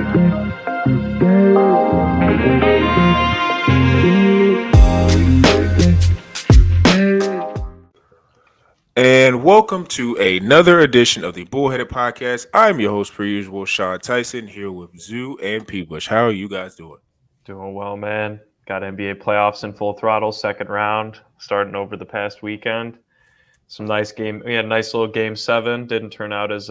And welcome to another edition of the Bullheaded Podcast. I'm your host, per usual, Sean Tyson, here with Zoo and P. Bush. How are you guys doing? Doing well, man. Got NBA playoffs in full throttle, second round, starting over the past weekend. Some nice game. We had a nice little game 7. Didn't turn out as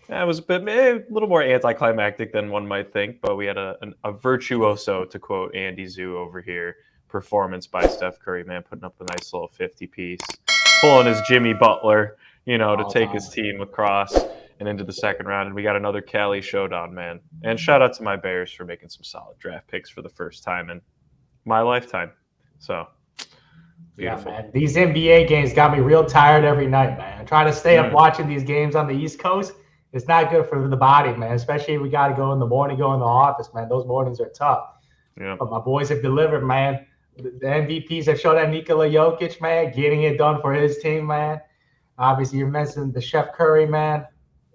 it was a little more anticlimactic than one might think, but we had a virtuoso, to quote Andy Zoo over here, performance by Steph Curry, man, putting up a nice little 50-piece, pulling his Jimmy Butler, to take his team across and into the second round. And we got another Cali showdown, man. And shout out to my Bears for making some solid draft picks for the first time in my lifetime. So, beautiful. Yeah, man. These NBA games got me real tired every night, man. Trying to stay up watching these games on the East Coast, it's not good for the body, man. Especially if we got to go in the morning, go in the office, man. Those mornings are tough. Yeah. But my boys have delivered, man. The MVPs have shown that Nikola Jokic, man, getting it done for his team, man. Obviously, you mentioned the Chef Curry, man,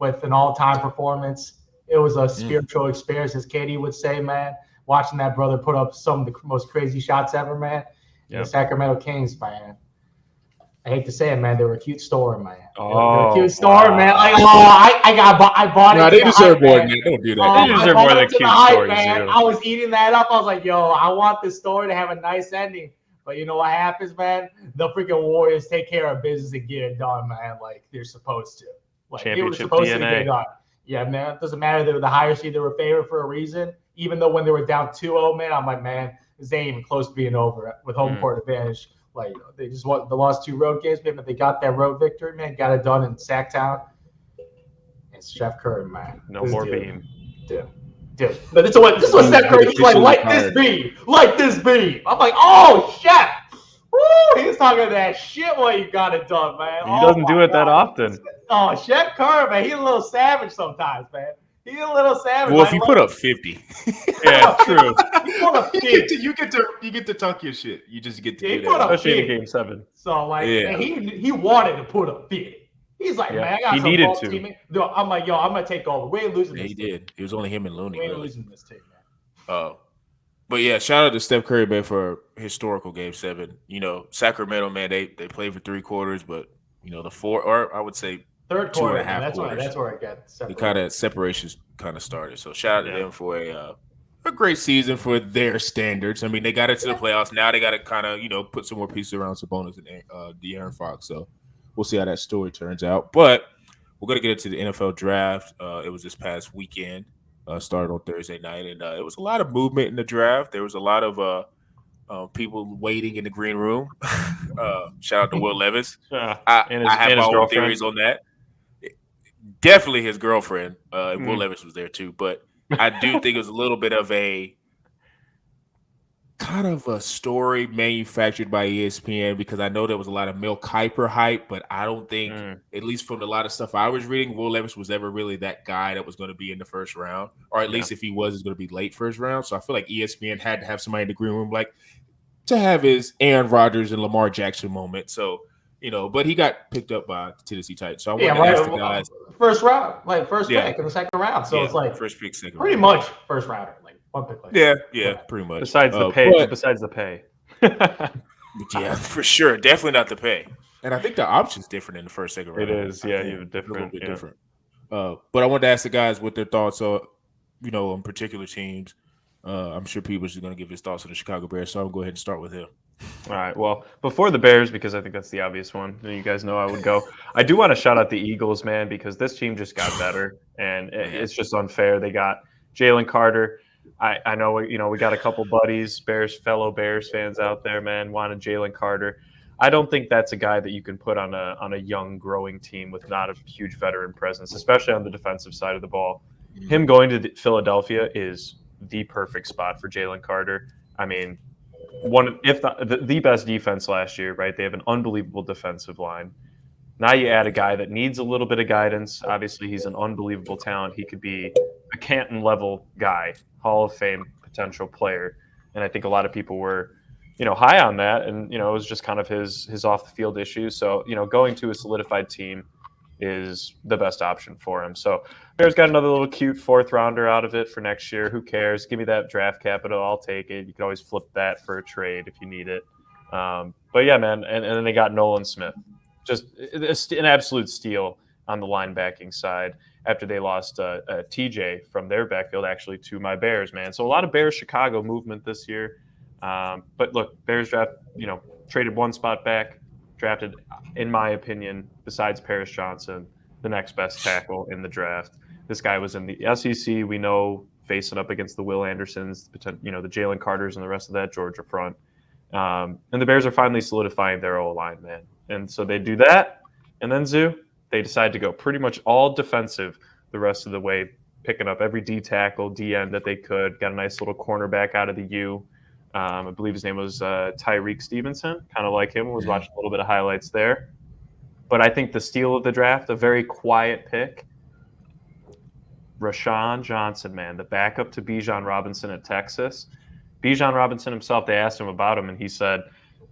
with an all-time performance. It was a spiritual experience, as Katie would say, man. Watching that brother put up some of the most crazy shots ever, man. Yep. The Sacramento Kings, man. I hate to say it, man. They were a cute store, man. They were a cute store, man. Like, I bought it. No, they deserve more than that. Don't do that. They deserve more than cute stories, man. I was eating that up. I was like, yo, I want this story to have a nice ending. But you know what happens, man? The freaking Warriors take care of business and get it done, man, like they're supposed to. Like, they were supposed to get it done. Yeah, man. It doesn't matter. They were the higher seed. They were favored for a reason. Even though when they were down 2-0, man, I'm like, man, this ain't even close to being over with home court advantage. Like, they just the lost 2 road games, man, but they got that road victory, man. Got it done in Sacktown. And Steph Curry, man. No more beam. Dude. But this is what Steph Curry was like this beam. Like this beam. I'm like, oh, Chef. Woo, he was talking that shit while you got it done, man. He doesn't do it that often. Oh, Chef Curry, man. He's a little savage sometimes, man. He's a little savage. Well, if you put up 50. Yeah, true. You get to talk your shit. You just get to do that. Especially in game 7. So, like, man, he wanted to put up 50. He's like, man, I got some needed to. Team. I'm like, yo, I'm going to take over. We ain't losing this team. He did. It was only him and Looney. We ain't losing this team, man. But yeah, shout out to Steph Curry, man, for historical game 7. You know, Sacramento, man, they played for 3 quarters, but, the 4, or I would say third quarter, 2.5 quarters. That's where I got separated. The kind of separations kind of started. So shout out to them for a great season for their standards. I mean, they got into the playoffs. Now they got to kind of, put some more pieces around Sabonis and De'Aaron Fox. So we'll see how that story turns out. But we're going to get into the NFL draft. It was this past weekend. Started on Thursday night, and it was a lot of movement in the draft. There was a lot of people waiting in the green room. Shout out to Will Levis. I have my own theories on that. Definitely his girlfriend. Will Levis was there too, but I do think it was a little bit of a kind of a story manufactured by ESPN, because I know there was a lot of Mel Kiper hype, but I don't think, at least from a lot of stuff I was reading, Will Levis was ever really that guy that was going to be in the first round, or at least if he was, it's going to be late first round. So I feel like ESPN had to have somebody in the green room like to have his Aaron Rodgers and Lamar Jackson moment. So, but he got picked up by Tennessee Titans. So I want to ask the guys. First round, like first pick in the second round. So it's like first pick, second pretty round. much first rounder. Like one pick. Like pretty much. Besides the pay. Yeah, for sure. Definitely not the pay. And I think the option's different in the first, second round. It is, you have a little bit different. But I wanted to ask the guys what their thoughts are, on particular teams. I'm sure people are going to give his thoughts on the Chicago Bears, so I'll go ahead and start with him. All right. Well, before the Bears, because I think that's the obvious one, you guys know I would go. I do want to shout out the Eagles, man, because this team just got better, and it's just unfair. They got Jalen Carter. I know, we got a couple buddies, fellow Bears fans out there, man, wanted Jalen Carter. I don't think that's a guy that you can put on a young, growing team with not a huge veteran presence, especially on the defensive side of the ball. Him going to Philadelphia is the perfect spot for Jalen Carter. I mean, the best defense last year, right? They have an unbelievable defensive line. Now you add a guy that needs a little bit of guidance. Obviously, he's an unbelievable talent. He could be a Canton-level guy, Hall of Fame potential player. And I think a lot of people were, high on that. And, it was just kind of his off-the-field issues. So, going to a solidified team, is the best option for him. So Bears got another little cute 4th rounder out of it for next year. Who cares? Give me that draft capital. I'll take it. You can always flip that for a trade if you need it. But yeah, man. And then they got Nolan Smith. Just an absolute steal on the linebacking side after they lost TJ from their backfield actually to my Bears, man. So a lot of Bears-Chicago movement this year. But look, Bears draft, traded one spot back, drafted, in my opinion, besides Paris Johnson, the next best tackle in the draft. This guy was in the SEC. We know, facing up against the Will Andersons, the Jalen Carters and the rest of that Georgia front. And the Bears are finally solidifying their O-line, man. And so they do that, and then they decide to go pretty much all defensive the rest of the way, picking up every D tackle, D end that they could. Got a nice little cornerback out of the U. I believe his name was Tyreek Stevenson, kind of like him. Was watching a little bit of highlights there. But I think the steal of the draft, a very quiet pick, Rashawn Johnson, man, the backup to Bijan Robinson at Texas. Bijan Robinson himself, they asked him about him, and he said,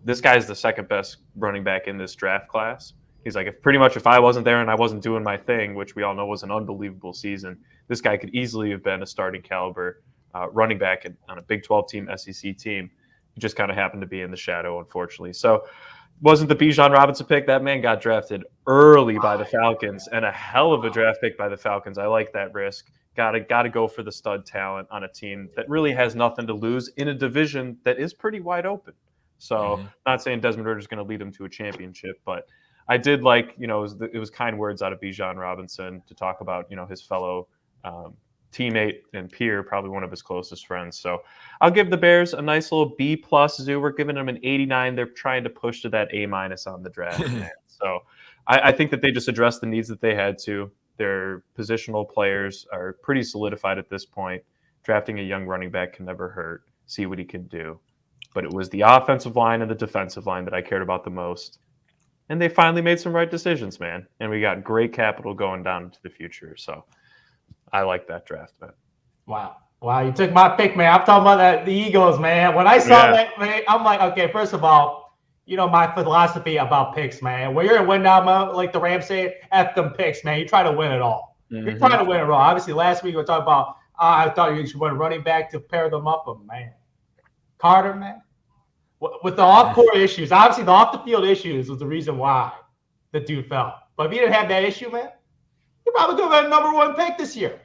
this guy's the second best running back in this draft class. He's like, if I wasn't there and I wasn't doing my thing, which we all know was an unbelievable season, this guy could easily have been a starting caliber running back on a Big 12 team, SEC team. He just kind of happened to be in the shadow, unfortunately. So wasn't the Bijan Robinson pick. That man got drafted early by the Falcons, and a hell of a draft pick by the Falcons. I like that risk. Got to go for the stud talent on a team that really has nothing to lose in a division that is pretty wide open. So not saying Desmond Ridder is going to lead them to a championship, but I did like, it was kind words out of Bijan Robinson to talk about, his fellow teammate and peer, probably one of his closest friends. So I'll give the Bears a nice little B+. We're giving them an 89. They're trying to push to that A- on the draft. So I think that they just addressed the needs that they had to. Their positional players are pretty solidified at this point. Drafting a young running back can never hurt. See what he can do. But it was the offensive line and the defensive line that I cared about the most. And they finally made some right decisions, man. And we got great capital going down into the future. So I like that draft, man. Wow, you took my pick, man. I'm talking about the Eagles, man. When I saw that, man, I'm like, okay, first of all, my philosophy about picks, man. When you're in win now, like the Rams say, F them picks, man. You try to win it all. You're trying to win it all. Obviously, last week we were talking about, I thought you should win running back to pair them up, but man. Carter, man. With the off-court issues, obviously the off-the-field issues was the reason why the dude fell. But if he didn't have that issue, man, he probably could have been a #1 pick this year.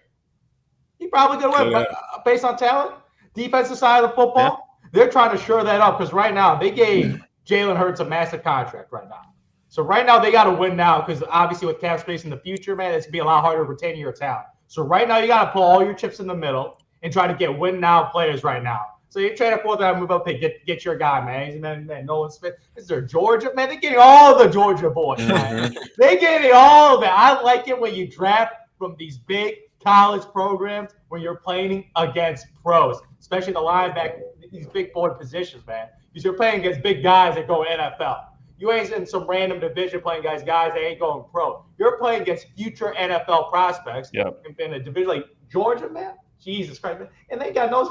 He probably could have went based on talent, defensive side of the football. Yeah. They're trying to shore that up because right now they gave Jalen Hurts a massive contract right now. So right now they got to win now because obviously with cap space in the future, man, it's going to be a lot harder to retain your talent. So right now you got to pull all your chips in the middle and try to get win now players right now. So you trade a 4th round move up pick, get your guy, man. And then Nolan Smith. Is there Georgia? Man, they're getting all the Georgia boys, man. They're getting all of it. I like it when you draft from these big college programs when you're playing against pros, especially the linebacker, these big forward positions, man. Because you're playing against big guys that go NFL. You ain't in some random division playing guys that ain't going pro. You're playing against future NFL prospects in a division like Georgia, man. Jesus Christ, man. And they got those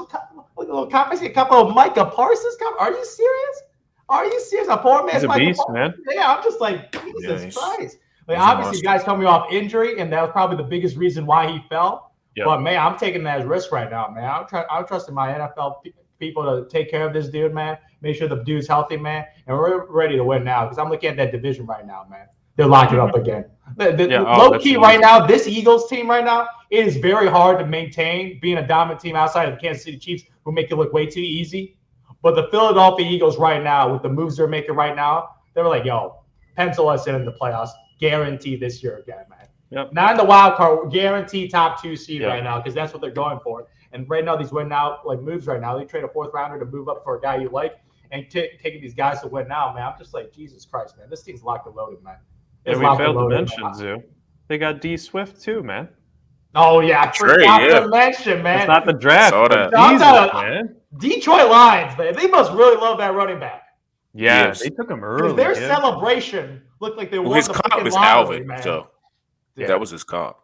little comments, a couple of Micah Parsons. Are you serious? Are you serious? A poor man's He's a beast, man. Yeah, I'm just like, Jesus Christ. Like, obviously, guys coming off injury, and that was probably the biggest reason why he fell. Yep. But, man, I'm taking that as risk right now, man. I'm trusting my NFL people to take care of this dude, man. Make sure the dude's healthy, man. And we're ready to win now because I'm looking at that division right now, man. They're locking up again. Low-key right now, this Eagles team right now, it is very hard to maintain being a dominant team outside of the Kansas City Chiefs who make it look way too easy. But the Philadelphia Eagles right now, with the moves they're making right now, they're like, yo, pencil us in the playoffs. Guarantee this year again, man. Yep. Not in the wild card. Guarantee top 2 seed right now because that's what they're going for. And right now, these win now moves right now. They trade a 4th rounder to move up for a guy you like and taking these guys to win now, man. I'm just like, Jesus Christ, man. This team's locked and loaded, man. And we failed to mention, Zoo. They got D Swift too, man. Oh, yeah. I forgot to mention, man. It's not the draft. Man. Detroit Lions, man. They must really love that running back. Yeah, yes. They took him early. Their celebration looked like they won his the comp is lottery, Alvin, man. So that was his comp.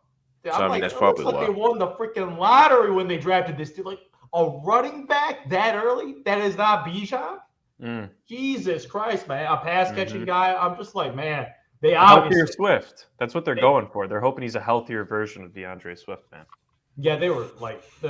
Yeah, so, I mean, that's probably why. They won the freaking lottery when they drafted this dude. Like, a running back that early that is not Bijan? Jesus Christ, man. A pass-catching guy. I'm just like, man. They healthier obviously Swift. That's what they're going for. They're hoping he's a healthier version of DeAndre Swift, man. Yeah, they're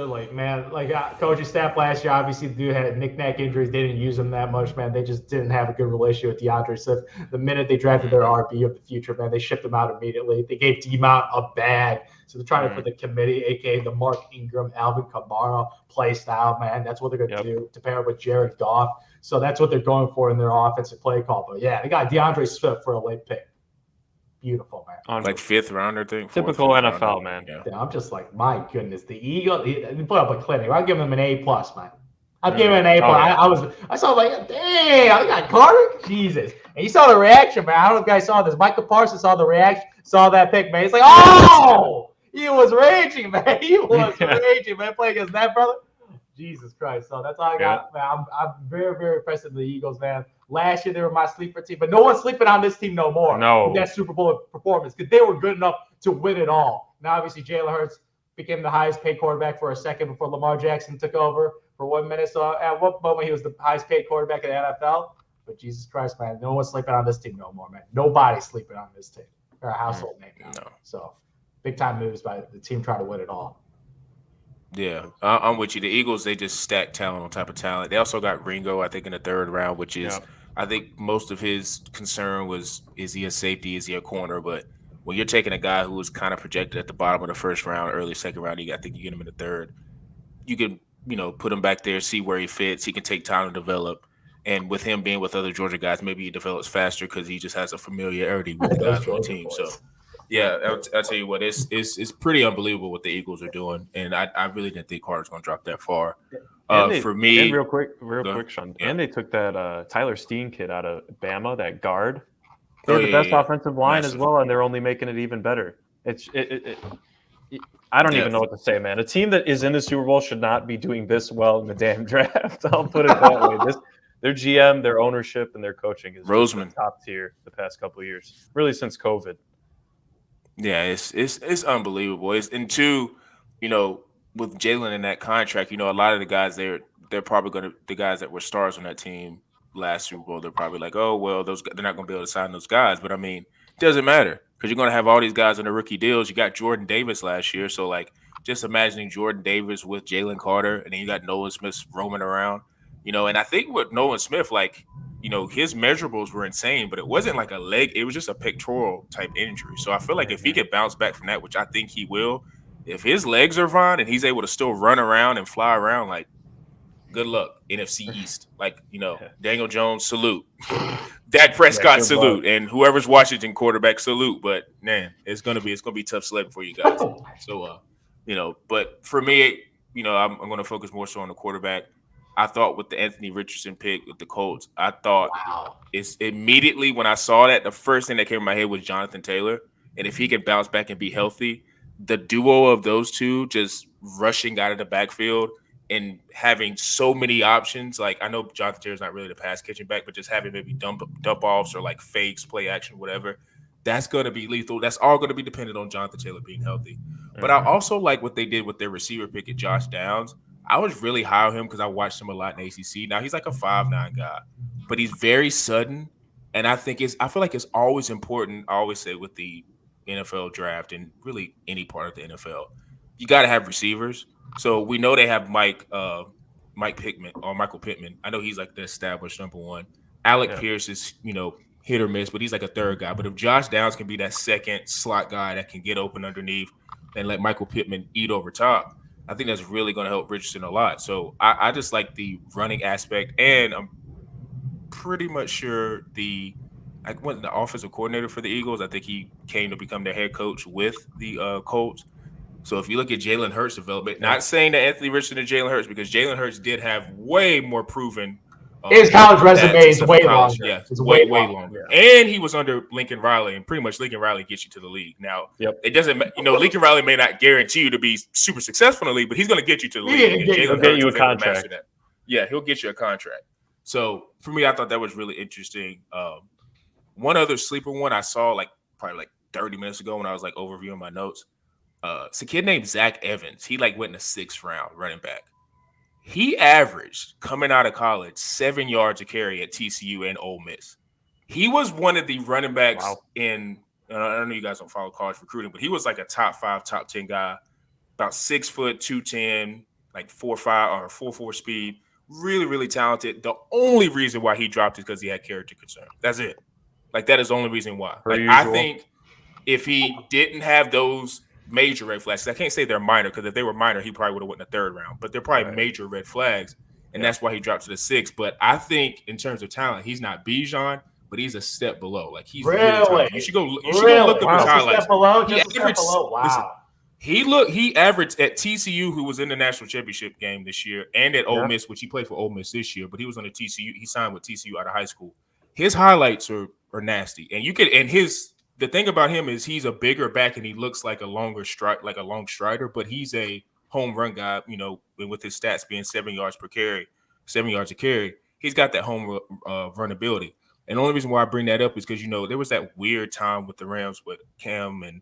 like, man, like coaching staff last year, obviously the dude had knick-knack injuries. They didn't use him that much, man. They just didn't have a good relationship with DeAndre Swift. The minute they drafted their RB of the future, man, they shipped him out immediately. They gave D-Mount a bag. So they're trying to put the committee, aka the Mark Ingram, Alvin Kamara play style, man. That's what they're going to do to pair with Jared Goff. So that's what they're going for in their offensive play call. But yeah, they got DeAndre Swift for a late pick. Beautiful, man. Like 5th rounder thing. Typical NFL, man. Yeah, I'm just like, my goodness, the Eagle. They put up a clinic. I'll give them an A+, man. I'll give him an A+. Yeah. I saw like, damn, I got Carter. Jesus, and you saw the reaction, man. I don't know if you guys saw this. Michael Parsons saw the reaction, saw that pick, man. He's like, oh, he was raging, man. He was raging, man. Playing against that brother. Jesus Christ. So that's all I got, man. I'm very, very impressed with the Eagles, man. Last year, they were my sleeper team, but no one's sleeping on this team no more. No. With that Super Bowl performance, because they were good enough to win it all. Now, obviously, Jalen Hurts became the highest paid quarterback for a second before Lamar Jackson took over for 1 minute. So at what moment he was the highest paid quarterback in the NFL? But Jesus Christ, man, no one's sleeping on this team no more, man. Nobody's sleeping on this team. They're a household name now. No. So big time moves by the team trying to win it all. Yeah, I'm with you. The Eagles, they just stack talent on top of talent. They also got Ringo, I think, in the 3rd round, which is, I think most of his concern was, is he a safety? Is he a corner? But when you're taking a guy who was kind of projected at the bottom of the 1st round, early 2nd round, I think you get him in the 3rd. You can, put him back there, see where he fits. He can take time to develop. And with him being with other Georgia guys, maybe he develops faster because he just has a familiarity with the guys on the team. So. Yeah, I'll tell you what, it's pretty unbelievable what the Eagles are doing, and I really didn't think Carter's going to drop that far. For me, and real quick, Sean, and they took that Tyler Steen kid out of Bama, that guard. They're the best offensive line as well, and they're only making it even better. I don't even know what to say, man. A team that is in the Super Bowl should not be doing this well in the damn draft. I'll put it that way. Their GM, their ownership, and their coaching is top tier the past couple of years, really since COVID. Yeah, it's unbelievable. And two, with Jalen in that contract, a lot of the guys they're probably the guys that were stars on that team last Super Bowl, they're probably like, oh well, they're not going to be able to sign those guys. But I mean, it doesn't matter because you're going to have all these guys on the rookie deals. You got Jordan Davis last year, so like just imagining Jordan Davis with Jalen Carter, and then you got Nolan Smith roaming around, And I think with Nolan Smith, like. His measurables were insane, but it wasn't like a leg. It was just a pectoral type injury. So I feel like if he could bounce back from that, which I think he will, if his legs are fine and he's able to still run around and fly around, like, good luck, NFC East. Like, Daniel Jones, salute. Dak Prescott, salute. And whoever's Washington quarterback, salute. But, man, it's gonna be tough sledding for you guys. So, but for me, I'm going to focus more so on the quarterback. I thought with the Anthony Richardson pick with the Colts, I thought it's immediately when I saw that, the first thing that came in my head was Jonathan Taylor. And if he can bounce back and be healthy, the duo of those two just rushing out of the backfield and having so many options. Like, I know Jonathan Taylor's not really the pass catching back, but just having maybe dump offs or like fakes, play action, whatever. That's going to be lethal. That's all going to be dependent on Jonathan Taylor being healthy. But I also like what they did with their receiver pick at Josh Downs. I was really high on him because I watched him a lot in ACC. Now he's like a 5'9" guy, but he's very sudden. And I feel like it's always important. I always say with the NFL draft and really any part of the NFL, you got to have receivers. So we know they have Michael Pittman. I know he's like the established number one. Alec Pierce is, hit or miss, but he's like a 3rd guy. But if Josh Downs can be that 2nd slot guy that can get open underneath and let Michael Pittman eat over top, I think that's really going to help Richardson a lot. So I just like the running aspect, and I'm pretty much sure the offensive coordinator for the Eagles, I think he came to become their head coach with the Colts. So if you look at Jalen Hurts' development, not saying that Anthony Richardson and Jalen Hurts, because Jalen Hurts did have way more proven. His college resume is way longer. Yeah, it's way longer. Yeah. And he was under Lincoln Riley, and pretty much Lincoln Riley gets you to the league. Now, it doesn't, Lincoln Riley may not guarantee you to be super successful in the league, but he's going to get you to the league. He'll get you a contract. Yeah, he'll get you a contract. So for me, I thought that was really interesting. One other sleeper one I saw probably 30 minutes ago when I was overviewing my notes. It's a kid named Zach Evans. He went in the 6th round, running back. He averaged, coming out of college, 7 yards a carry at TCU and Ole Miss. He was one of the running backs Wow. in. I know you guys don't follow college recruiting, but he was like a top 5, top 10 guy. About 6 foot, 210, like 4.5 or 4.4 speed. Really, really talented. The only reason why he dropped is because he had character concern. That's it. Like that is the only reason why. Per Like usual. I think if he didn't have those major red flags, I can't say they're minor because if they were minor, he probably would have went in the 3rd round. But they're probably major red flags, and that's why he dropped to the 6th. But I think in terms of talent, he's not Bijan, but he's a step below. Like he's really talented. You should go. You should go look up his highlights. Step below, just a step below. Wow. Listen, he averaged at TCU, who was in the national championship game this year, and at Ole Miss, which he played for Ole Miss this year, but he was on the TCU. He signed with TCU out of high school. His highlights are nasty, and the thing about him is he's a bigger back and he looks like a long strider, but he's a home run guy. You know, with his stats being 7 yards a carry, he's got that home run ability. And the only reason why I bring that up is because there was that weird time with the Rams with Cam and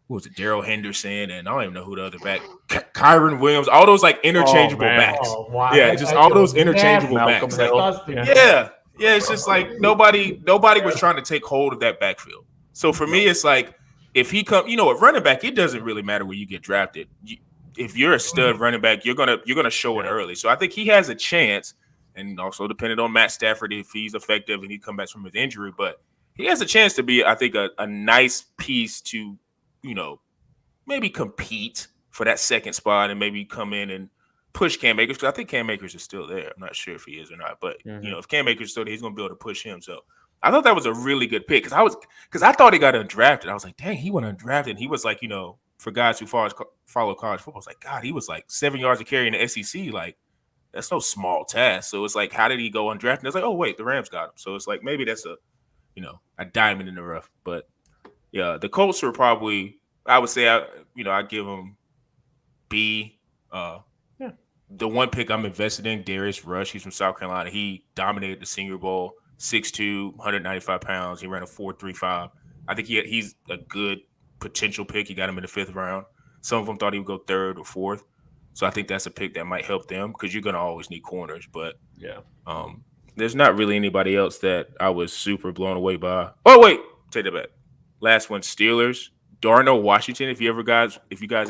who was it, Darrell Henderson, and I don't even know who the other back, Kyron Williams, all those like interchangeable backs. Oh, wow. Yeah, just all those interchangeable backs. Like, yeah, it's just like nobody was trying to take hold of that backfield. So for me, it's like if he come, at running back, it doesn't really matter where you get drafted. If you're a stud running back, you're gonna show it early. So I think he has a chance, and also depending on Matt Stafford if he's effective and he comes back from his injury, but he has a chance to be, I think, a nice piece to, maybe compete for that second spot and maybe come in and push Cam Akers, because I think Cam Akers is still there. I'm not sure if he is or not, but if Cam Akers is still there, he's gonna be able to push him. So I thought that was a really good pick because I thought he got undrafted. I was like, dang, he went undrafted. And he was like, for guys who follow college football, it's like, God, he was like 7 yards a carry in the SEC. Like, that's no small task. So it's like, how did he go undrafted? And it's like, oh wait, the Rams got him. So it's like maybe that's a diamond in the rough. But yeah, the Colts were probably, I would say, I give them B. The one pick I'm invested in, Darius Rush. He's from South Carolina. He dominated the Senior Bowl. 6'2", 195 pounds. He ran a 4.35. I think he's a good potential pick. He got him in the 5th round. Some of them thought he would go 3rd or 4th. So I think that's a pick that might help them because you're going to always need corners. But there's not really anybody else that I was super blown away by. Oh, wait. Take that back. Last one, Steelers. Darnell Washington, if you guys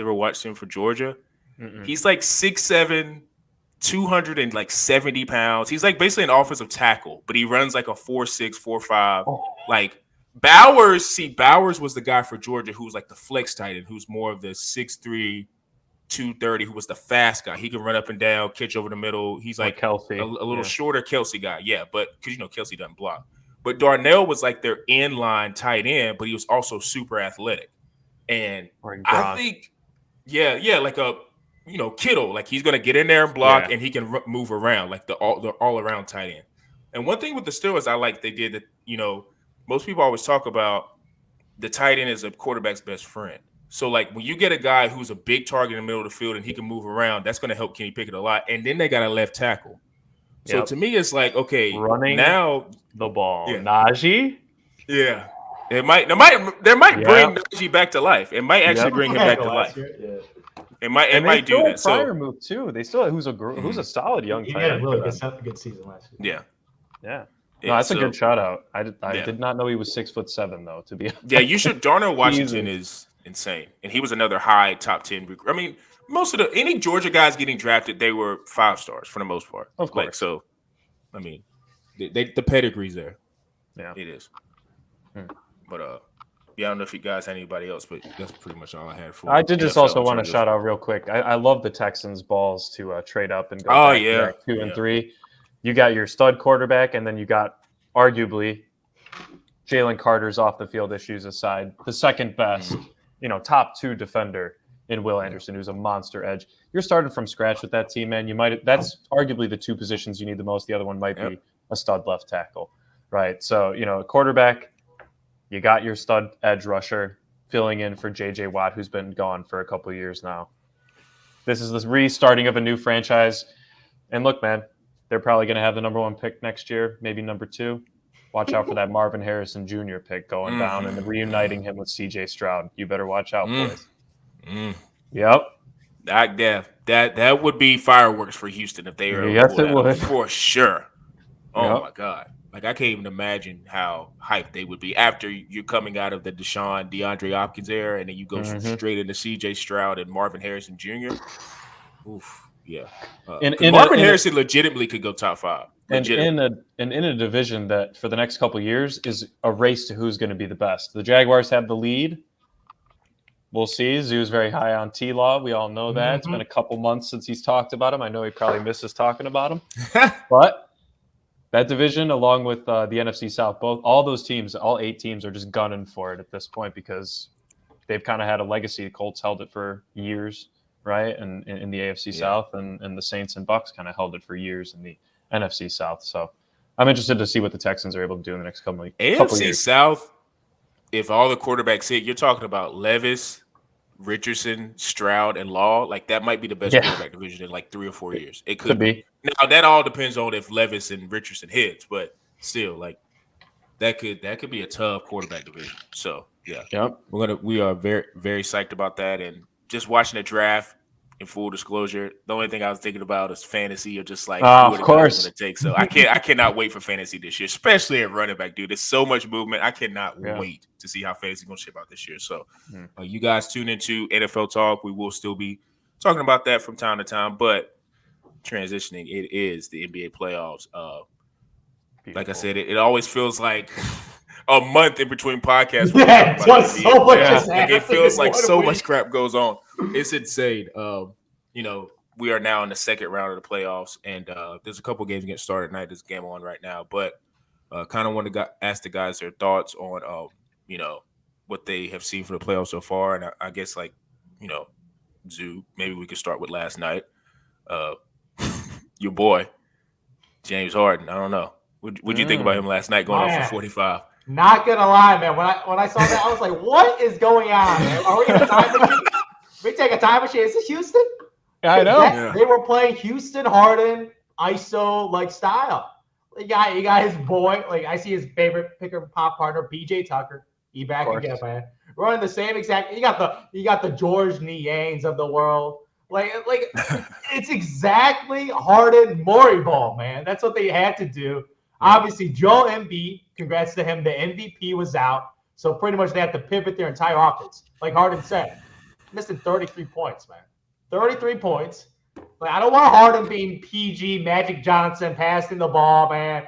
ever watched him for Georgia, he's like 6'7", 270 pounds. He's like basically an offensive tackle, but he runs like a 4.6, 4.5. Like Bowers was the guy for Georgia who was like the flex tight end, who's more of the 6'3", 230, who was the fast guy. He can run up and down, catch over the middle. He's like Kelsey, a little shorter Kelsey guy. Yeah, but because Kelsey doesn't block. But Darnell was like their inline tight end, but he was also super athletic. And I think, like a Kittle, like he's gonna get in there and block, and he can move around like the all around tight end. And one thing with the Steelers, I like they did that. Most people always talk about the tight end is a quarterback's best friend. So like when you get a guy who's a big target in the middle of the field and he can move around, that's gonna help Kenny Pickett a lot. And then they got a left tackle. So to me, it's like, okay, running now the ball, Najee. Yeah. They might bring Najee back to life. It might actually bring him back to life. It might do that. So move too. They still who's a solid young he tight had end. a really good season last year. Yeah. No, that's a good shout out. I did not know he was 6'7" though. To be honest. Yeah, you should. Darnell Washington is insane, and he was another high top 10 recruit. I mean, most of any Georgia guys getting drafted, they were 5 stars for the most part. Of course. Like, so, I mean, the pedigree's there. Yeah, it is. But I don't know if you guys had anybody else, but that's pretty much all I had for. I did just also want to shout out real quick. I love the Texans' balls to trade up and go back 2 and 3. You got your stud quarterback, and then you got arguably Jalen Carter's off the field issues aside, the second best, top 2 defender in Will Anderson, who's a monster edge. You're starting from scratch with that team, man. That's arguably the 2 positions you need the most. The other one might be a stud left tackle, right? So, a quarterback. You got your stud edge rusher filling in for J.J. Watt, who's been gone for a couple of years now. This is the restarting of a new franchise. And look, man, they're probably going to have the number 1 pick next year, maybe number 2. Watch out for that Marvin Harrison Jr. pick going down and reuniting him with C.J. Stroud. You better watch out, boys. Yep. That would be fireworks for Houston if they were. Yes, it would. For sure. Oh, my God. Like I can't even imagine how hyped they would be after you're coming out of the DeAndre Hopkins era, and then you go straight into C.J. Stroud and Marvin Harrison Jr. Oof, yeah. Because Marvin Harrison legitimately could go top 5. And in a division that for the next couple of years is a race to who's going to be the best. The Jaguars have the lead. We'll see. Zoo's very high on T-Law. We all know that. It's been a couple months since he's talked about him. I know he probably misses talking about him. But that division, along with the NFC South, all those teams, all 8 teams are just gunning for it at this point because they've kind of had a legacy. The Colts held it for years, right? And in the AFC South, and the Saints and Bucks kind of held it for years in the NFC South. So I'm interested to see what the Texans are able to do in the next couple of years. AFC South, if all the quarterbacks hit, you're talking about Levis, Richardson, Stroud, and Law. Like that might be the best quarterback division in like 3 or 4 years. It could be. Now that all depends on if Levis and Richardson hits, but still, like that could be a tough quarterback division. So we are very, very psyched about that, and just watching the draft. In full disclosure, the only thing I was thinking about is fantasy, or just like of course going to take. So I cannot wait for fantasy this year, especially at running back, dude. There's so much movement. I cannot wait to see how fantasy is going to shape out this year. So you guys tune into NFL Talk. We will still be talking about that from time to time, but transitioning, it is the NBA playoffs. Like I said, it always feels like a month in between podcasts. It feels like so much crap goes on. It's insane. We are now in the second round of the playoffs, and there's a couple games getting started tonight. There's a game on right now, but kind of want to ask the guys their thoughts on, what they have seen for the playoffs so far. And I guess Zoo, maybe we could start with last night. Your boy, James Harden. I don't know. What'd you think about him last night going off for 45? Not gonna lie, man. When I saw that, I was like, "What is going on? Man? Are we in a time machine? We take a time machine? Is this Houston?" Yeah, I know. They were playing Houston Harden ISO style. You got his boy. Like I see his favorite pick and pop partner, PJ Tucker. He back again, man. Running the same exact. You got the George Niangs of the world. Like it's exactly Harden Murray ball, man. That's what they had to do. Obviously, Joel Embiid, congrats to him. The MVP was out. So pretty much they have to pivot their entire offense. Like Harden said, missing 33 points, man. 33 points. Like I don't want Harden being PG, Magic Johnson, passing the ball, man,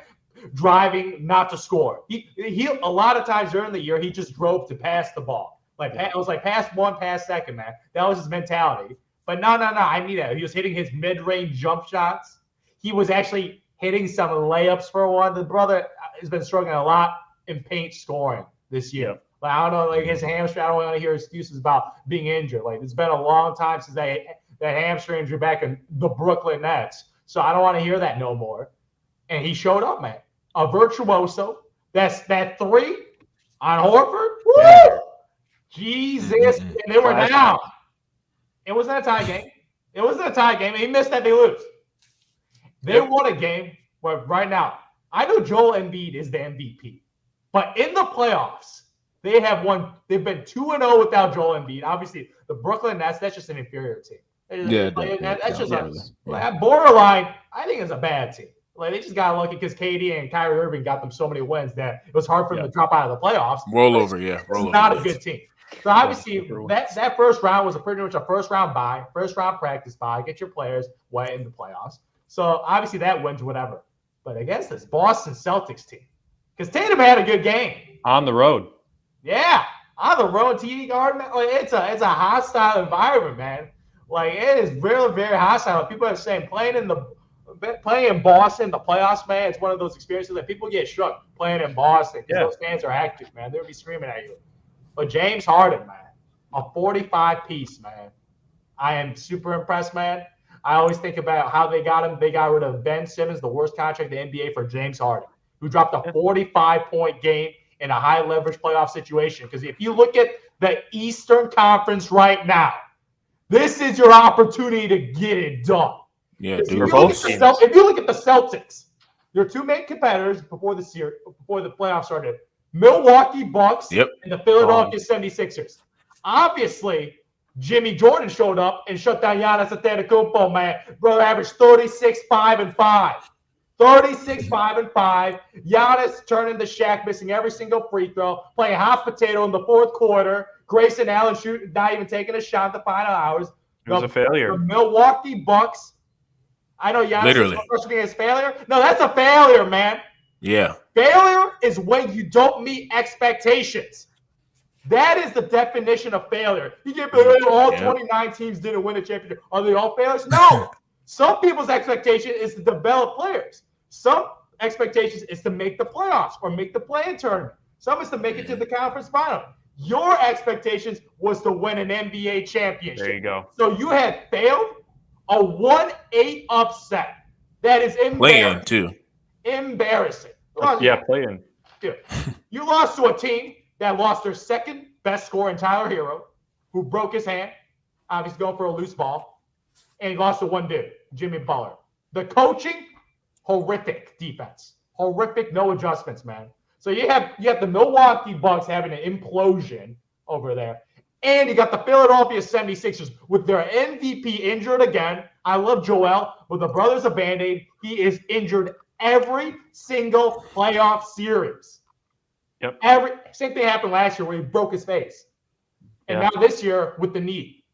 driving not to score. He a lot of times during the year, he just drove to pass the ball. It was like pass one, pass second, man. That was his mentality. But no. I need that. He was hitting his mid-range jump shots. He was actually hitting some layups for one. The brother has been struggling a lot in paint scoring this year. Like I don't know, like his hamstring. I don't want to hear excuses about being injured. Like it's been a long time since that hamstring injury back in the Brooklyn Nets. So I don't want to hear that no more. And he showed up, man. A virtuoso. That's that 3 on Horford. Woo! Jesus. And they were down. It wasn't a tie game. He missed that, they lose. They won a game where right now, I know Joel Embiid is the MVP. But in the playoffs, they've been 2-0 without Joel Embiid. Obviously, the Brooklyn Nets, that's just an inferior team. That's just a borderline, I think it's a bad team. Like they just got lucky because KD and Kyrie Irving got them so many wins that it was hard for them to drop out of the playoffs. It's not a good team. So obviously that first round was pretty much a first round practice bye, get your players wet in the playoffs. So obviously that wins whatever. But against this Boston Celtics team, because Tatum had a good game on the road. Yeah, on the road, TD Garden. Like it's a hostile environment, man. Like it is really very hostile. People are saying playing in Boston, the playoffs, man. It's one of those experiences that people get shook playing in Boston because those fans are active, man. They'll be screaming at you. But James Harden, man, a 45 piece, man. I am super impressed, man. I always think about how they got him. They got rid of Ben Simmons, the worst contract in the NBA, for James Harden, who dropped a 45-point game in a high-leverage playoff situation. Because if you look at the Eastern Conference right now, this is your opportunity to get it done. Yeah, if you look at the Celtics, your two main competitors before the playoffs started, Milwaukee Bucks and the Philadelphia 76ers. Obviously, Jimmy Jordan showed up and shut down Giannis Antetokounmpo, man. Brother averaged 36, 5, and 5. 36, 5-5. Giannis turning the Shaq, missing every single free throw, playing hot potato in the fourth quarter. Grayson Allen shooting, not even taking a shot the final hours. It was a failure. The Milwaukee Bucks. I know Giannis Literally. is questioning his failure. No, that's a failure, man. Yeah. Failure is when you don't meet expectations. That is the definition of failure. You get all 29 teams didn't win a championship. Are they all failures? No. Some people's expectation is to develop players. Some expectations is to make the playoffs or make the play-in tournament. Some is to make it to the conference final. Your expectations was to win an NBA championship. There you go. So you had failed a 1-8 upset. That is embarrassing. Play-in, too. Embarrassing. Yeah, play-in. Dude, you lost to a team that lost their second best scorer in Tyler Hero, who broke his hand, obviously going for a loose ball, and he lost to one dude, Jimmy Butler. The coaching, horrific defense. Horrific, no adjustments, man. So you have the Milwaukee Bucks having an implosion over there. And you got the Philadelphia 76ers with their MVP injured again. I love Joel, but the brother's a Band-Aid. He is injured every single playoff series. Yep. Same thing happened last year where he broke his face. And Yeah. now this year with the knee.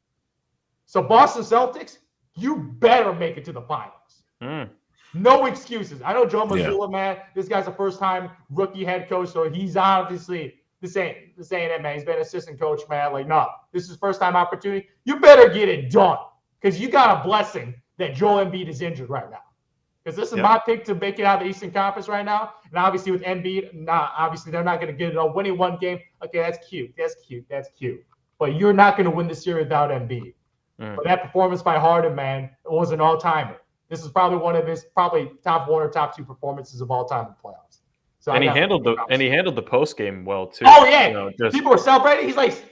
So Boston Celtics, you better make it to the finals. No excuses. I know Joe Mazzulla, man. This guy's a first-time rookie head coach, so he's obviously this ain't it, man. He's been assistant coach, man. Like, no, this is first-time opportunity. You better get it done because you got a blessing that Joel Embiid is injured right now. Because this is my pick to make it out of the Eastern Conference right now. And obviously with Embiid, obviously they're not going to get it all. Winning one game, okay, that's cute. That's cute. But you're not going to win the series without Embiid. But that performance by Harden, man, it was an all-timer. This is probably one of his top one or top two performances of all time in the playoffs. So and he handled the post game well too. Oh yeah, people were celebrating. He's like,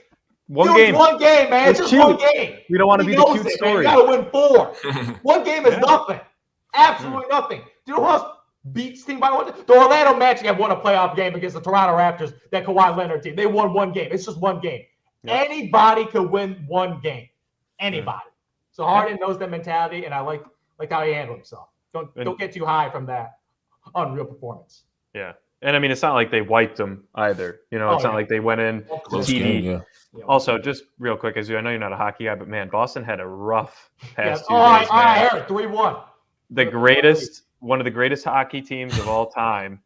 one game, man. It's just cute. one game. We don't want to be the cute story. You got to win 4. One game is nothing. Absolutely nothing. Do you know who else beats team by one? The Orlando Magic have won a playoff game against the Toronto Raptors. That Kawhi Leonard team. They won one game. It's just one game. Anybody could win one game. Anybody. So Harden knows that mentality, and I like how he handled himself. Don't get too high from that unreal performance. Yeah. And I mean, it's not like they wiped them either. You know, it's not like they went in TD. Game, Also, just real quick, I know you're not a hockey guy, but man, Boston had a rough past 2 days. I heard 3-1. One of the greatest hockey teams of all time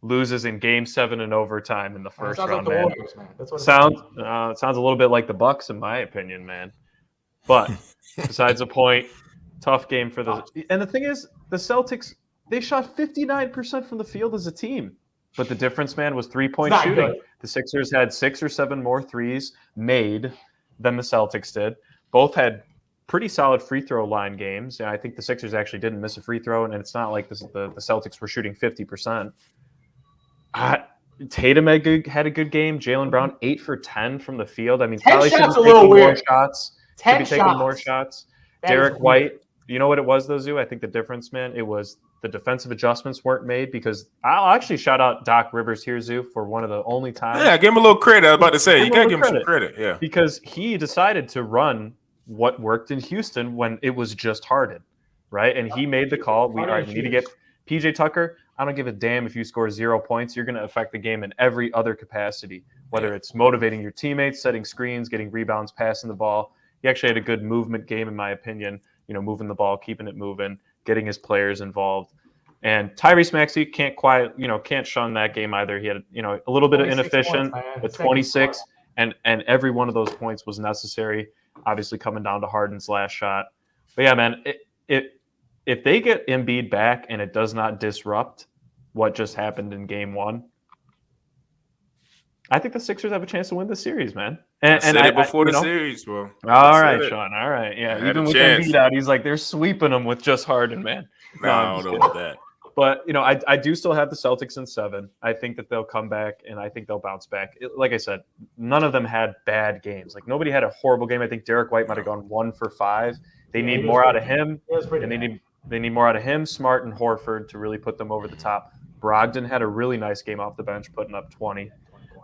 loses in Game 7 in overtime in the first round. Like the Warriors, man. That's what it sounds a little bit like the Bucks, in my opinion, man. But besides the point, tough game for the. And the thing is, the Celtics, they shot 59% from the field as a team. But the difference, man, was 3-point shooting. Good. The Sixers had 6 or 7 more threes made than the Celtics did. Both had pretty solid free throw line games. And I think the Sixers actually didn't miss a free throw, and it's not like the Celtics were shooting 50%. Tatum had a good game. Jaylen Brown, 8 for 10 from the field. I mean, 10 probably should shots be a little taking more weird. shots. 10 Should be taking more shots. Derek White, you know what it was, though, Zoo? I think the difference, man, it was the defensive adjustments weren't made, because I'll actually shout out Doc Rivers here, Zoo, for one of the only times. Yeah, give him a little credit. I was about to say, you got to give him some credit. Yeah. Because he decided to run what worked in Houston when it was just Harden, right? And he made the call. We need to get PJ Tucker. I don't give a damn if you score 0 points. You're going to affect the game in every other capacity, whether it's motivating your teammates, setting screens, getting rebounds, passing the ball. He actually had a good movement game, in my opinion, moving the ball, keeping it moving, getting his players involved. And Tyrese Maxey can't shun that game either. He had, a little bit of inefficient, but 26, and every one of those points was necessary, obviously coming down to Harden's last shot. But yeah, man, if they get Embiid back and it does not disrupt what just happened in Game 1, I think the Sixers have a chance to win the series, man. And I said it before the series, bro. All right, Sean. All right, yeah. Even with chance. Embiid out, he's like, they're sweeping them with just Harden, man. No, I don't know about that. But I do still have the Celtics in 7. I think that they'll come back, and I think they'll bounce back. Like I said, none of them had bad games. Like, nobody had a horrible game. I think Derek White might have gone 1 for 5. They need more out of him, and they need more out of him, Smart, and Horford to really put them over the top. Brogdon had a really nice game off the bench, putting up 20.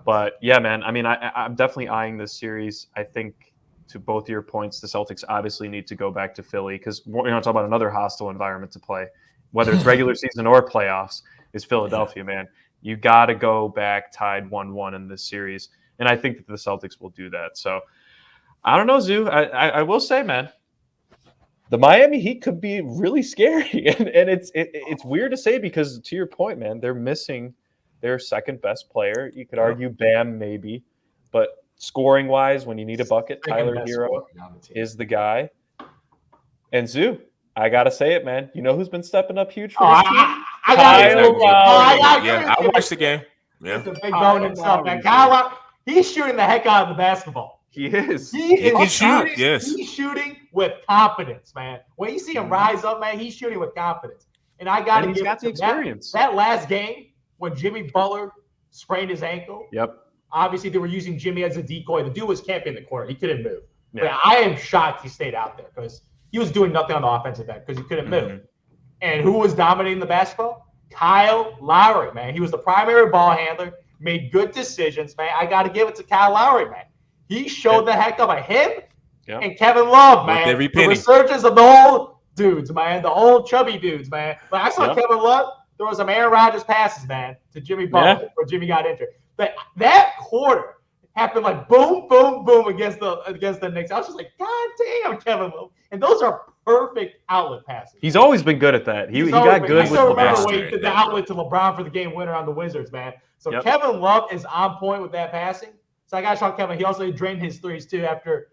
But yeah, man, I mean, I'm definitely eyeing this series. I think, to both your points, the Celtics obviously need to go back to Philly, because we're going to talk about another hostile environment to play whether it's regular season or playoffs, is Philadelphia, man. You got to go back tied 1-1 in this series. And I think that the Celtics will do that. So I don't know, Zoo. I will say, man, the Miami Heat could be really scary. And it's weird to say because, to your point, man, they're missing their second best player. You could argue Bam maybe. But scoring-wise, when you need a bucket, Tyler Hero is the guy. And Zoo, I got to say it, man. You know who's been stepping up huge for this team? I watched the game. Yeah. It's a big bone himself, man. Kyle, he's shooting the heck out of the basketball. He is. He is shooting. Yes. He's shooting with confidence, man. When you see him rise up, man, he's shooting with confidence. And I got to give got the experience. That last game when Jimmy Butler sprained his ankle. Yep. Obviously, they were using Jimmy as a decoy. The dude was camping in the corner. He couldn't move. Yeah. But I am shocked he stayed out there because he was doing nothing on the offensive end because he couldn't move. And who was dominating the basketball? Kyle Lowry, man. He was the primary ball handler, made good decisions, man. I got to give it to Kyle Lowry, man. He showed the heck up at him and Kevin Love, man. Every the penny. resurgence of the old dudes, man. The old chubby dudes, man. But I saw Kevin Love throw some Aaron Rodgers passes, man, to Jimmy Butler before Jimmy got injured. But that quarter happened like boom, boom, boom against the Knicks. I was just like, God damn, Kevin Love. And those are perfect outlet passes. He's always been good at that. He got good with LeBron. LeBron. When he did the outlet to LeBron for the game winner on the Wizards, man. So Kevin Love is on point with that passing. So I got to shout Kevin. He also drained his threes too after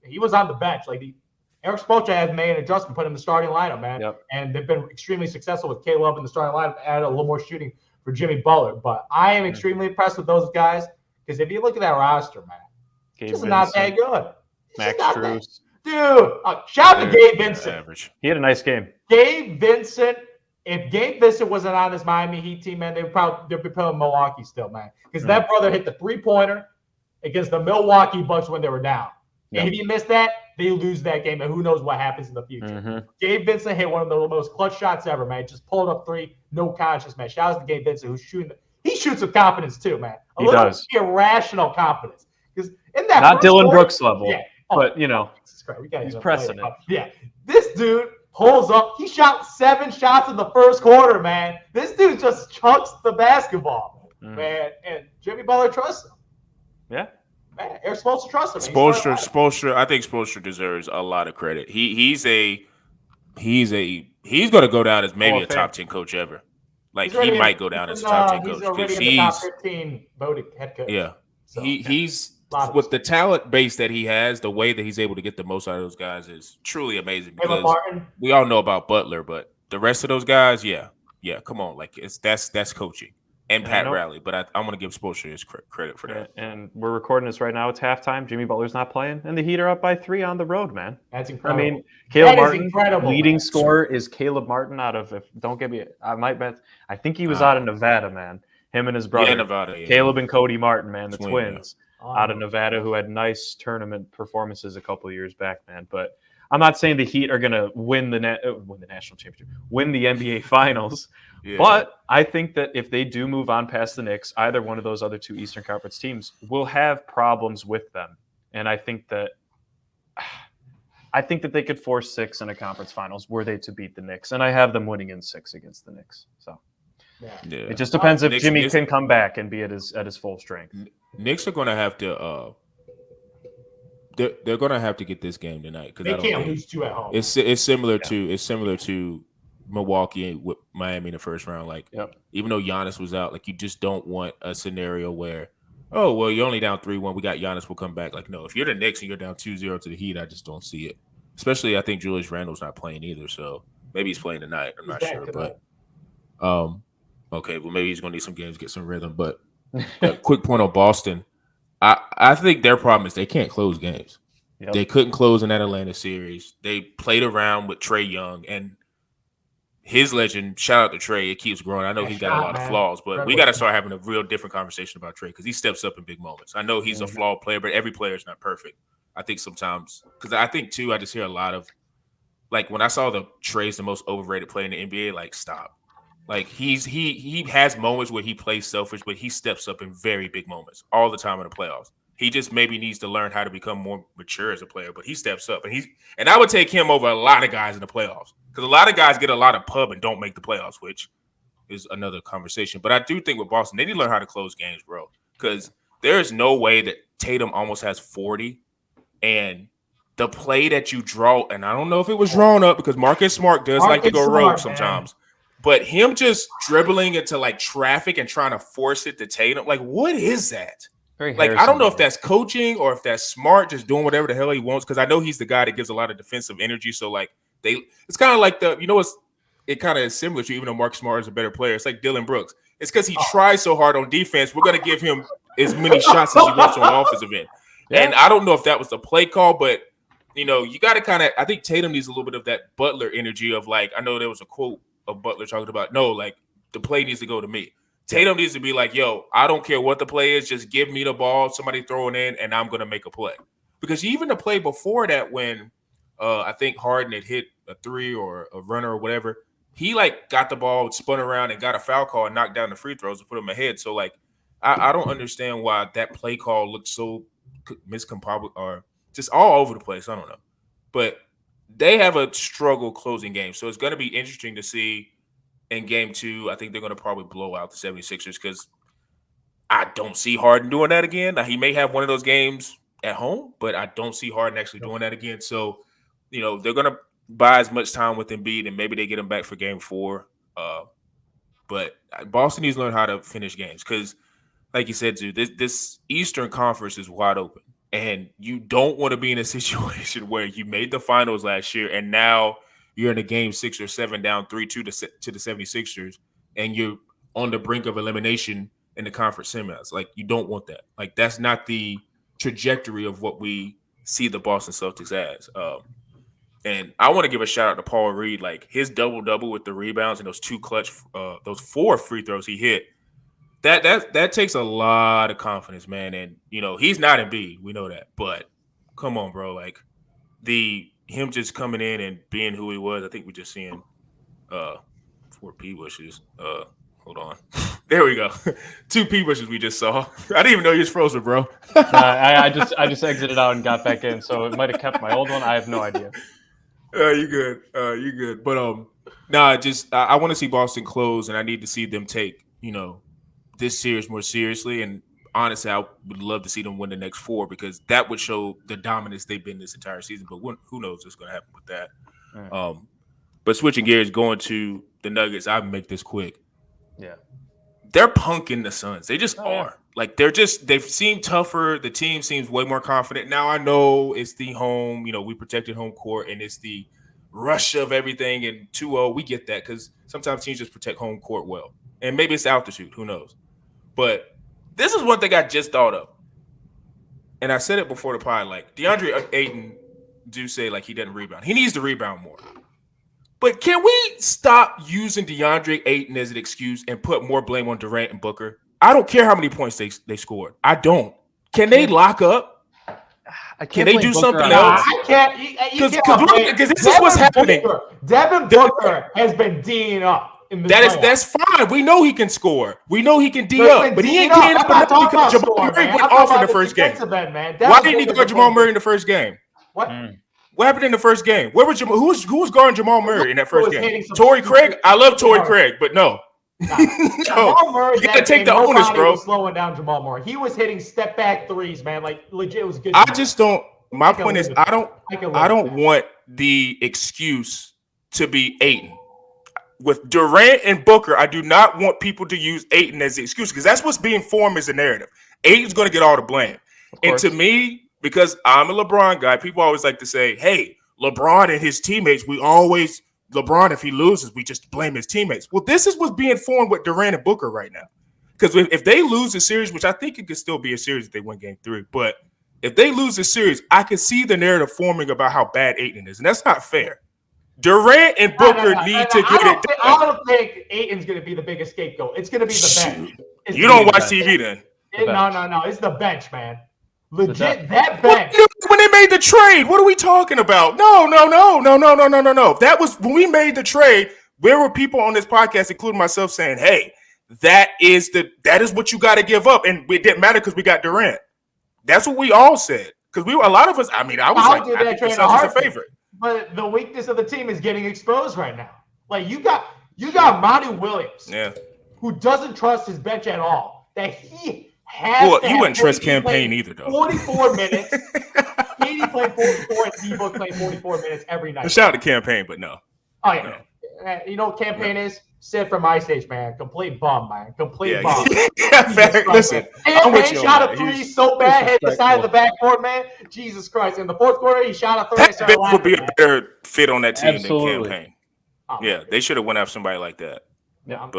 he was on the bench. Eric Spoelstra has made an adjustment, put him in the starting lineup, man. And they've been extremely successful with Caleb in the starting lineup, added a little more shooting for Jimmy Butler. But I am extremely impressed with those guys because if you look at that roster, man, it's just not that good. Max Strus. Dude, shout out to Gabe Vincent. Average. He had a nice game. Gabe Vincent. If Gabe Vincent wasn't on this Miami Heat team, man, they'd be playing Milwaukee still, man. Because that brother hit the three-pointer against the Milwaukee Bucks when they were down. And if you miss that, they lose that game, and who knows what happens in the future. Gabe Vincent hit one of the most clutch shots ever, man. Just pulled up three, no conscious, man. Shout out to Gabe Vincent, who's shooting. He shoots with confidence too, man. He does. Irrational confidence. Because in that not Dylan Brooks level, but he's pressing it. Yeah, this dude pulls up. He shot 7 shots in the first quarter, man. This dude just chunks the basketball, man. And Jimmy Butler trusts him. Yeah. Man, Eric Spoelstra trusts him. Spoelstra, I think Spoelstra deserves a lot of credit. He's going to go down as maybe a top 10 coach ever. He might go down as a top 10 coach. He's already in the top 15 voted head coach. Yeah. So, he's with the talent base that he has, the way that he's able to get the most out of those guys is truly amazing. Because we all know about Butler, but the rest of those guys, come on, that's coaching and Pat Riley. But I'm going to give Spoelstra his credit for that. And we're recording this right now. It's halftime. Jimmy Butler's not playing, and the Heat are up by 3 on the road, man. That's incredible. I mean, Caleb Martin, leading scorer is Caleb Martin out of. Don't get me. I might bet. I think he was out of Nevada, man. Him and his brother, Nevada, Caleb and Cody Martin, man, the twins. Out of Nevada, who had nice tournament performances a couple of years back, man. But I'm not saying the Heat are going to win the national championship, win the NBA Finals. Yeah. But I think that if they do move on past the Knicks, either one of those other 2 Eastern Conference teams will have problems with them. And I think that they could force 6 in a conference finals were they to beat the Knicks. And I have them winning in 6 against the Knicks. So it just depends if Jimmy can come back and be at his full strength. Knicks are going to have to they're going to have to get this game tonight because they can't lose 2 at home. It's similar to Milwaukee with Miami in the first round. Even though Giannis was out, you just don't want a scenario where, you're only down 3-1. We got Giannis. We'll come back. No, if you're the Knicks and you're down 2-0 to the Heat, I just don't see it. Especially, I think Julius Randle's not playing either, so maybe he's playing tonight. I'm not sure, but okay, well maybe he's going to need some games, get some rhythm. But a quick point on Boston. I think their problem is they can't close games. They couldn't close in that Atlanta series. They played around with Trae Young and his legend. Shout out to Trae. It keeps growing. I know he's got a lot of flaws, but we got to start having a real different conversation about Trae because he steps up in big moments. I know he's a flawed player, but every player is not perfect. I think sometimes because I think too, I just hear a lot of when I saw the Trae's the most overrated player in the NBA. Stop. He has moments where he plays selfish, but he steps up in very big moments all the time in the playoffs. He just maybe needs to learn how to become more mature as a player. But he steps up, and I would take him over a lot of guys in the playoffs because a lot of guys get a lot of pub and don't make the playoffs, which is another conversation. But I do think with Boston, they need to learn how to close games, bro, because there is no way that Tatum almost has 40 and the play that you draw, and I don't know if it was drawn up because Marcus Smart does like to go rogue sometimes, but him just dribbling into like traffic and trying to force it to Tatum, like what is that? Like I don't know if that's coaching or if that's Smart just doing whatever the hell he wants, because I know he's the guy that gives a lot of defensive energy. So like it's kind of like it kind of is similar to, even though Marcus Smart is a better player, it's like Dylan Brooks. It's because he tries so hard on defense. We're gonna give him as many shots as he wants on the offensive end. Yeah. And I don't know if that was the play call, but you got to I think Tatum needs a little bit of that Butler energy of like, I know there was a quote of Butler talking about, no, like the play needs to go to me. Tatum needs to be like, yo, I don't care what the play is, just give me the ball, somebody throw it in, and I'm going to make a play. Because even the play before that, when I think Harden had hit a three or a runner or whatever, he like got the ball, spun around and got a foul call and knocked down the free throws and put him ahead. So like, I don't understand why that play call looked so miscompatible or just all over the place. I don't know. But they have a struggle closing games. So it's going to be interesting to see in game 2. I think they're going to probably blow out the 76ers because I don't see Harden doing that again. Now, he may have one of those games at home, but I don't see Harden actually doing that again. So, they're going to buy as much time with Embiid, and maybe they get him back for game 4. But Boston needs to learn how to finish games because, like you said, dude, this Eastern Conference is wide open. And you don't want to be in a situation where you made the finals last year and now you're in a game 6 or 7 down 3-2 to the 76ers and you're on the brink of elimination in the conference semis. Like, you don't want that. Like, that's not the trajectory of what we see the Boston Celtics as. And I want to give a shout out to Paul Reed. Like, his double-double with the rebounds and those those 4 free throws he hit. That takes a lot of confidence, man. And he's not Embiid, we know that. But come on, bro. Like him just coming in and being who he was. I think we're just seeing 4 P bushes. Hold on, there we go. 2 P bushes we just saw. I didn't even know you was frozen, bro. I just exited out and got back in, so it might have kept my old one. I have no idea. You good? You good? But I want to see Boston close, and I need to see them take this series more seriously. And honestly, I would love to see them win the next 4 because that would show the dominance they've been this entire season. But who knows what's going to happen with that? Right. But switching gears, going to the Nuggets, I'll make this quick. Yeah, they're punking the Suns. They just are. Yeah. Like they've seemed tougher. The team seems way more confident. Now I know it's the home. We protected home court, and it's the rush of everything. And 2-0, we get that because sometimes teams just protect home court well, and maybe it's altitude. Who knows? But this is one thing I just thought of. And I said it before the pod, like DeAndre Ayton do say like he doesn't rebound. He needs to rebound more. But can we stop using DeAndre Ayton as an excuse and put more blame on Durant and Booker? I don't care how many points they scored. I don't. Can they lock up? Can they do something else? I can't. Because this is what's happening. Devin Booker has been D'ing up. That's fine. We know he can score. We know he can D up, but he ain't getting up enough because Jamal Murray went off in the first game. Why didn't he guard Jamal Murray in the first game? What? What happened in the first game? Where was Jamal? Who was guarding Jamal Murray in that first game? Torrey Craig. I love Torrey Craig, but no. Jamal Murray, you gotta take the onus, bro. Was slowing down Jamal Murray. He was hitting step back threes, man. Like legit, it was good. I just don't. My point is, I don't want the excuse to be Ayton. With Durant and Booker, I do not want people to use Ayton as the excuse because that's what's being formed as a narrative. Ayton's going to get all the blame. And to me, because I'm a LeBron guy, people always like to say, hey, LeBron and his teammates, LeBron, if he loses, we just blame his teammates. Well, this is what's being formed with Durant and Booker right now. Because if they lose a series, which I think it could still be a series if they win game 3, but if they lose a series, I can see the narrative forming about how bad Ayton is. And that's not fair. Durant and Booker need to get it done. I don't think Ayton's going to be the biggest scapegoat. It's going to be the bench. You don't watch TV then. No. It's the bench, man. Legit, that bench. When they made the trade, what are we talking about? No. That was when we made the trade. There were people on this podcast, including myself, saying, hey, that is what you got to give up. And it didn't matter because we got Durant. That's what we all said. Because a lot of us, I mean, I was I'll like, do I that think the trade Suns in a is a heartbeat. favorite. But the weakness of the team is getting exposed right now. Like you got Monty Williams, who doesn't trust his bench at all. That he has. Well, you wouldn't trust campaign either, though. 44 minutes. Katie played 44, and D-Book played 44 minutes every night. Shout out to campaign, but no. Oh yeah, no. You know what campaign is? Sit from my stage, man. Complete bum, man. Complete bum. Listen, campaign shot a three so bad, hit the side of the backboard, man. Jesus Christ! In the fourth quarter, he shot a three. Pat would be a better fit on that team than campaign. Oh, yeah, they should have went after somebody like that. Yeah,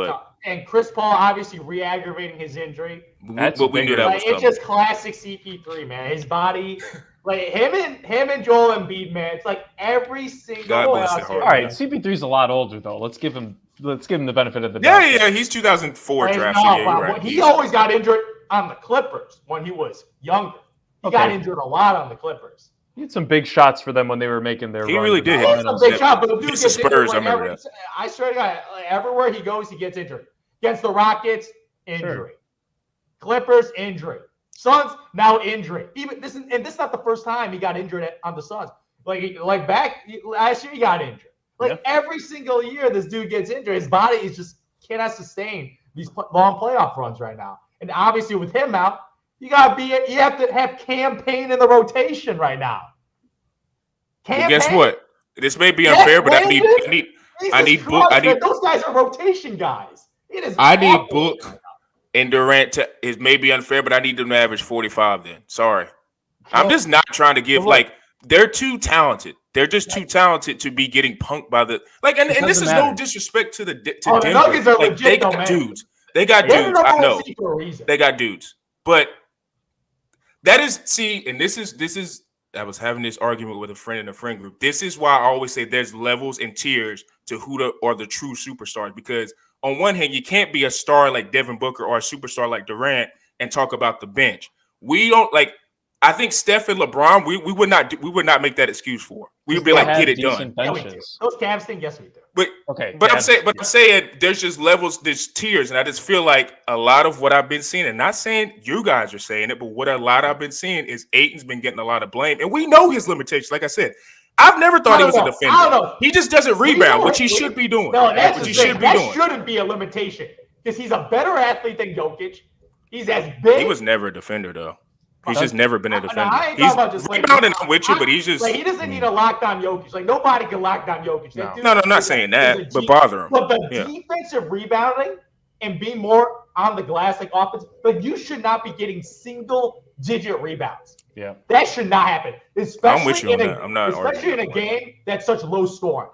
and Chris Paul obviously re-aggravating his injury. But we knew that was it's just classic CP3, man. His body, like him and Joel Embiid, man. It's like every single. All right, CP3's a lot older though. Let's give him the benefit of the doubt. Yeah, he's 2004 draft. Right. He always got injured on the Clippers when he was younger. He got injured a lot on the Clippers. He had some big shots for them when they were making their. He really did. He had some big shots, but the dude gets Spurs. I remember that. I swear to God, everywhere he goes, he gets injured. Against the Rockets, injury. Sure. Clippers, injury. Suns, now injury. Even this is not the first time he got injured on the Suns. Like back last year, he got injured. Every single year, this dude gets injured. His body is just cannot sustain these long playoff runs right now. And obviously, with him out, you have to have campaign in the rotation right now. Well, guess what? This may be unfair, but I need Book. Those guys are rotation guys. I need Book and Durant to. It may be unfair, but I need them to average 45. Then sorry, I'm just not trying to give they're too talented. They're just too talented to be getting punked by the and this is no disrespect to Denver. The Nuggets are legit, they got dudes. They got dudes. I know they got dudes, but that is and this is. I was having this argument with a friend in a friend group. This is why I always say there's levels and tiers to who are the true superstars. Because on one hand, you can't be a star like Devin Booker or a superstar like Durant and talk about the bench. We don't I think Steph and LeBron, we would not make that excuse for. We would be like, get it done. Yeah, those Cavs thing, yes, we do. But I'm saying there's just levels, there's tiers, and I just feel like a lot of what I've been seeing, and not saying you guys are saying it, but what a lot I've been seeing is Ayton's been getting a lot of blame, and we know his limitations. Like I said, I've never thought he was a defender. I don't know. He just doesn't rebound, which he should be doing. No, that's what he should be doing. That shouldn't be a limitation because he's a better athlete than Jokic. He's as big. He was never a defender, though. He's just never been a defender. I ain't talking about just rebounding with you, but he's just he doesn't need a lockdown Jokic. Nobody can lock down Jokic. No, I'm not saying that, but bother him. But the defensive rebounding and being more on the glass like offense, you should not be getting single-digit rebounds. Yeah, that should not happen. I'm with you on that. I'm not especially in a game that's such low scoring.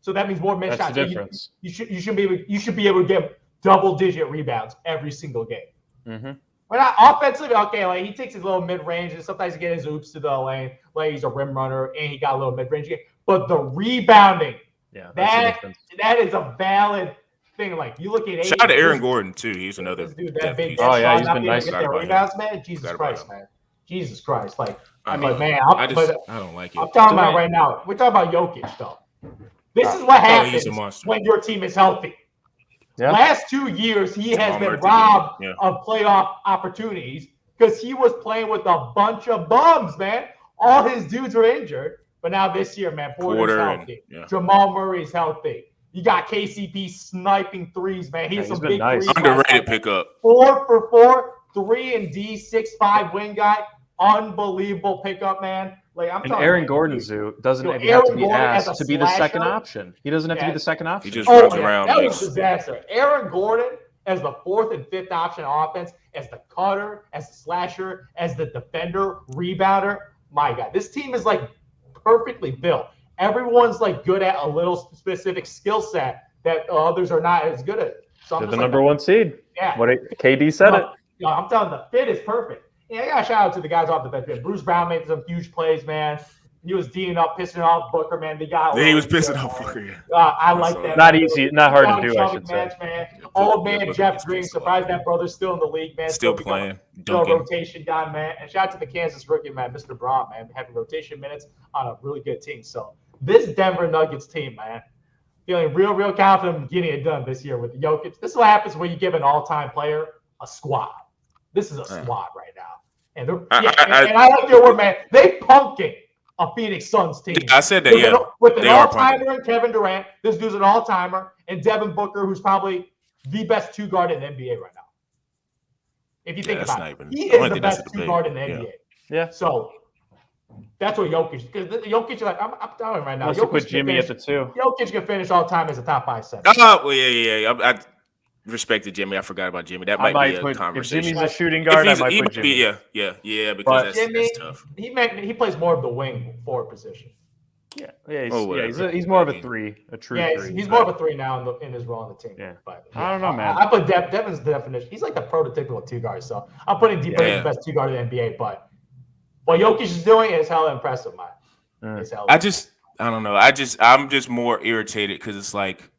So that means more missed shots. That's the difference. You should be able to get double-digit rebounds every single game. Mm-hmm. We're not offensively, he takes his little mid-range, and sometimes he gets his oops to the lane, he's a rim runner, and he got a little mid-range game. But the rebounding, that is a valid thing. You look at shout out to Aaron Gordon, too. He's another. He's been nice. Rebounds, man. Jesus Christ, man. Jesus Christ. I don't like it. I'm talking about right now. We're talking about Jokic, though. This is what happens when your team is healthy. Yeah. Last 2 years, he has been robbed of playoff opportunities because he was playing with a bunch of bums, man. All his dudes were injured. But now this year, man, Porter's healthy. Jamal Murray's healthy. You got KCP sniping threes, man. He's some big nice. Underrated pickup. 4 for 4, 3-and-D, 6'5" wing guy. Unbelievable pickup, man. And Aaron Gordon doesn't have to be asked to be the second option. He doesn't have to be the second option. He just runs around. That was a disaster. Aaron Gordon as the 4th and 5th option offense, as the cutter, as the slasher, as the defender, rebounder. My God, this team is perfectly built. Everyone's good at a little specific skill set that others are not as good at. So they're the number 1 seed. Yeah. KD said it. I'm telling you, the fit is perfect. Yeah, I got to shout out to the guys off the bench. Bruce Brown made some huge plays, man. He was D'ing up, pissing off Booker, man. He was pissing off Booker. I like that. Not easy, not hard to do, I should say. Man. Old man Jeff Green, surprised that brother's still in the league, man. Still playing. Still a rotation guy, man. And shout out to the Kansas rookie, man, Mr. Braun, man, having rotation minutes on a really good team. So this Denver Nuggets team, man, feeling real confident in getting it done this year with Jokic. This is what happens when you give an all-time player a squad. This is a squad right now. And and I like your word, man. They punking a Phoenix Suns team. I said that, with an all-timer in Kevin Durant. This dude's an all-timer, and Devin Booker, who's probably the best two guard in the NBA right now. If you think about it, he is the best two guard in the NBA. Yeah. So that's what Jokic. Because Jokic, like I'm telling you right now, Jokic put Jimmy at the 2. Jokic can finish all time as a top 5 center. Well, yeah. I respected Jimmy. I forgot about Jimmy. That might be a conversation. If Jimmy's a shooting guard, I might put Jimmy. Yeah, because that's tough. He plays more of the wing forward position. He's more of a 3, a true 3. He's more of a 3 now in his role on the team. Yeah. But, I don't know, man. I put Devin's definition. He's like the prototypical 2 guard. So I'm putting the best 2 guard in the NBA. But what Jokic is doing is hella impressive, man. I don't know. I'm just more irritated because it's like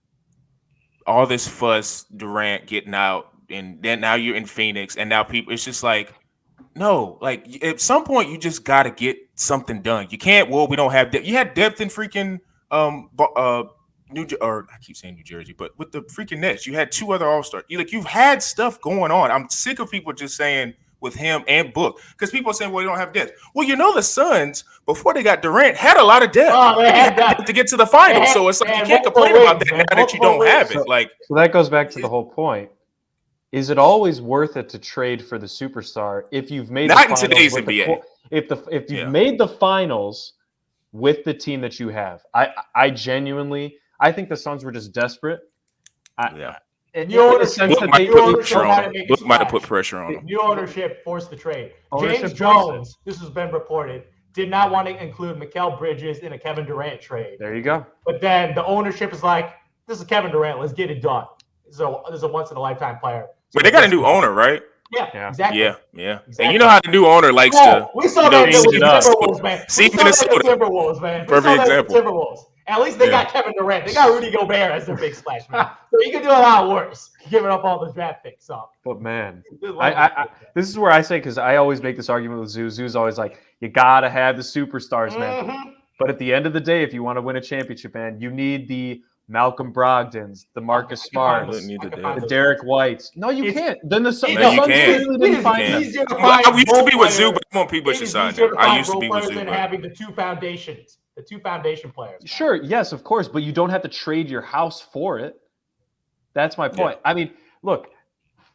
all this fuss, Durant getting out, and then now you're in Phoenix, and now people. It's just like, no, like at some point you just got to get something done. You can't. Well, we don't have depth. You had depth in freaking I keep saying New Jersey, but with the freaking Nets, you had 2 other All-Stars. You've had stuff going on. I'm sick of people just saying with him and Book, because people are saying, well, you don't have depth. Well, the Suns before they got Durant had a lot of depth. They had depth to get to the finals, so it's like you can't complain about that now that you don't have it. So that goes back to the whole point. Is it always worth it to trade for the superstar if you've made not in today's NBA? If you've made the finals with the team that you have, I genuinely think the Suns were just desperate. Book might have put pressure on him. New ownership forced the trade. James Jones, this has been reported, did not want to include Mikal Bridges in a Kevin Durant trade. There you go. But then the ownership is like, this is Kevin Durant. Let's get it done. So this is a once-in-a-lifetime player. So but they got a new owner, right? Yeah, exactly. Yeah. Exactly. And you know how the new owner likes to. We saw that with the Timberwolves, man. See Minnesota. Timberwolves, man. Perfect example. Timberwolves. At least they got Kevin Durant. They got Rudy Gobert as their big splash man. So you can do a lot worse, giving up all the draft picks. So. But man, this is where I say, because I always make this argument with Zoo. Zoo's always like, you gotta have the superstars, man. Mm-hmm. But at the end of the day, if you want to win a championship, man, you need the Malcolm Brogdons, the Marcus Smarts, the Derek Whites. No, you can't. Then the Suns didn't find them. I used to be with Zoo, but I want people to sign there. I used to be with Zoo. Having the 2 foundations. The 2 foundation players. Sure, yes, of course, but you don't have to trade your house for it. That's my point. Yeah. I mean, look,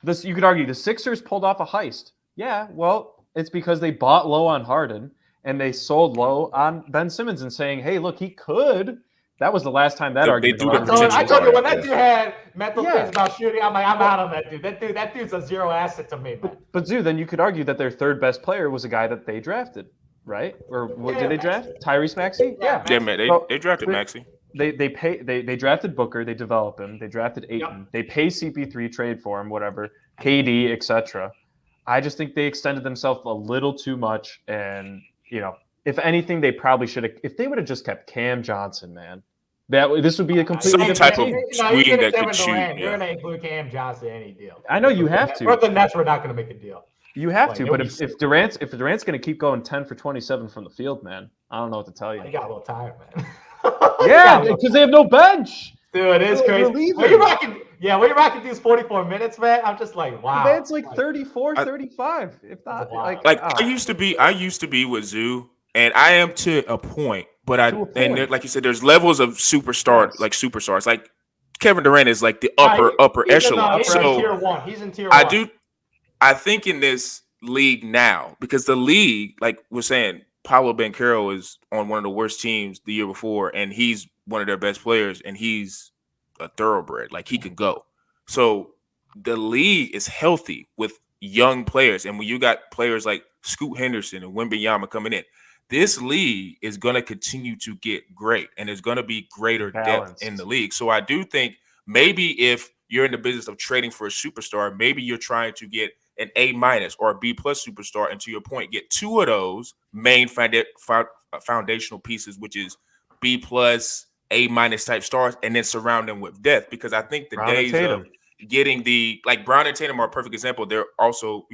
you could argue the Sixers pulled off a heist. Yeah, well, it's because they bought low on Harden and they sold low on Ben Simmons and saying, hey, look, he could. That was the last time that argument. I told you when that dude had mental things about shooting, I'm like, I'm out on that dude. That dude's a zero asset to me. But Zoo, then you could argue that their 3rd best player was a guy that they drafted. Right? Or what did they draft? Tyrese Maxey? Yeah, man. They drafted Maxey. They drafted Booker. They developed him. They drafted Ayton. Yep. They pay CP3, trade for him, whatever. KD, etc. I just think they extended themselves a little too much. And if anything, they probably should have. If they would have just kept Cam Johnson, man, this would be a completely different type of swing that could shoot. You're gonna include Cam Johnson in any deal. I know you have to. But the Nets were not gonna make a deal. You have to, but if Durant's going to keep going 10 for 27 from the field, man, I don't know what to tell you. He got a little tired, man. Yeah, because they have no bench. Dude, it is crazy. When you're rocking these 44 minutes, man, I'm just like, wow. The band's like 34, 35, if not. I used to be with Zoo, and I am to a point, but like you said, there's levels of superstars. Like Kevin Durant is like the upper echelon. He's in tier 1. He's in tier 1. I think in this league now, because the league, like we're saying, Paolo Banchero is on one of the worst teams the year before, and he's one of their best players, and he's a thoroughbred. Like, he can go. So the league is healthy with young players, and when you got players like Scoot Henderson and Wembanyama coming in, this league is going to continue to get great, and there's going to be greater depth in the league. So I do think maybe if you're in the business of trading for a superstar, maybe you're trying to get an A- or a B+ superstar, and to your point, get 2 of those main foundational pieces, which is B+, A- type stars, and then surround them with depth. Because I think the days of getting Brown and Tatum are a perfect example. They're also,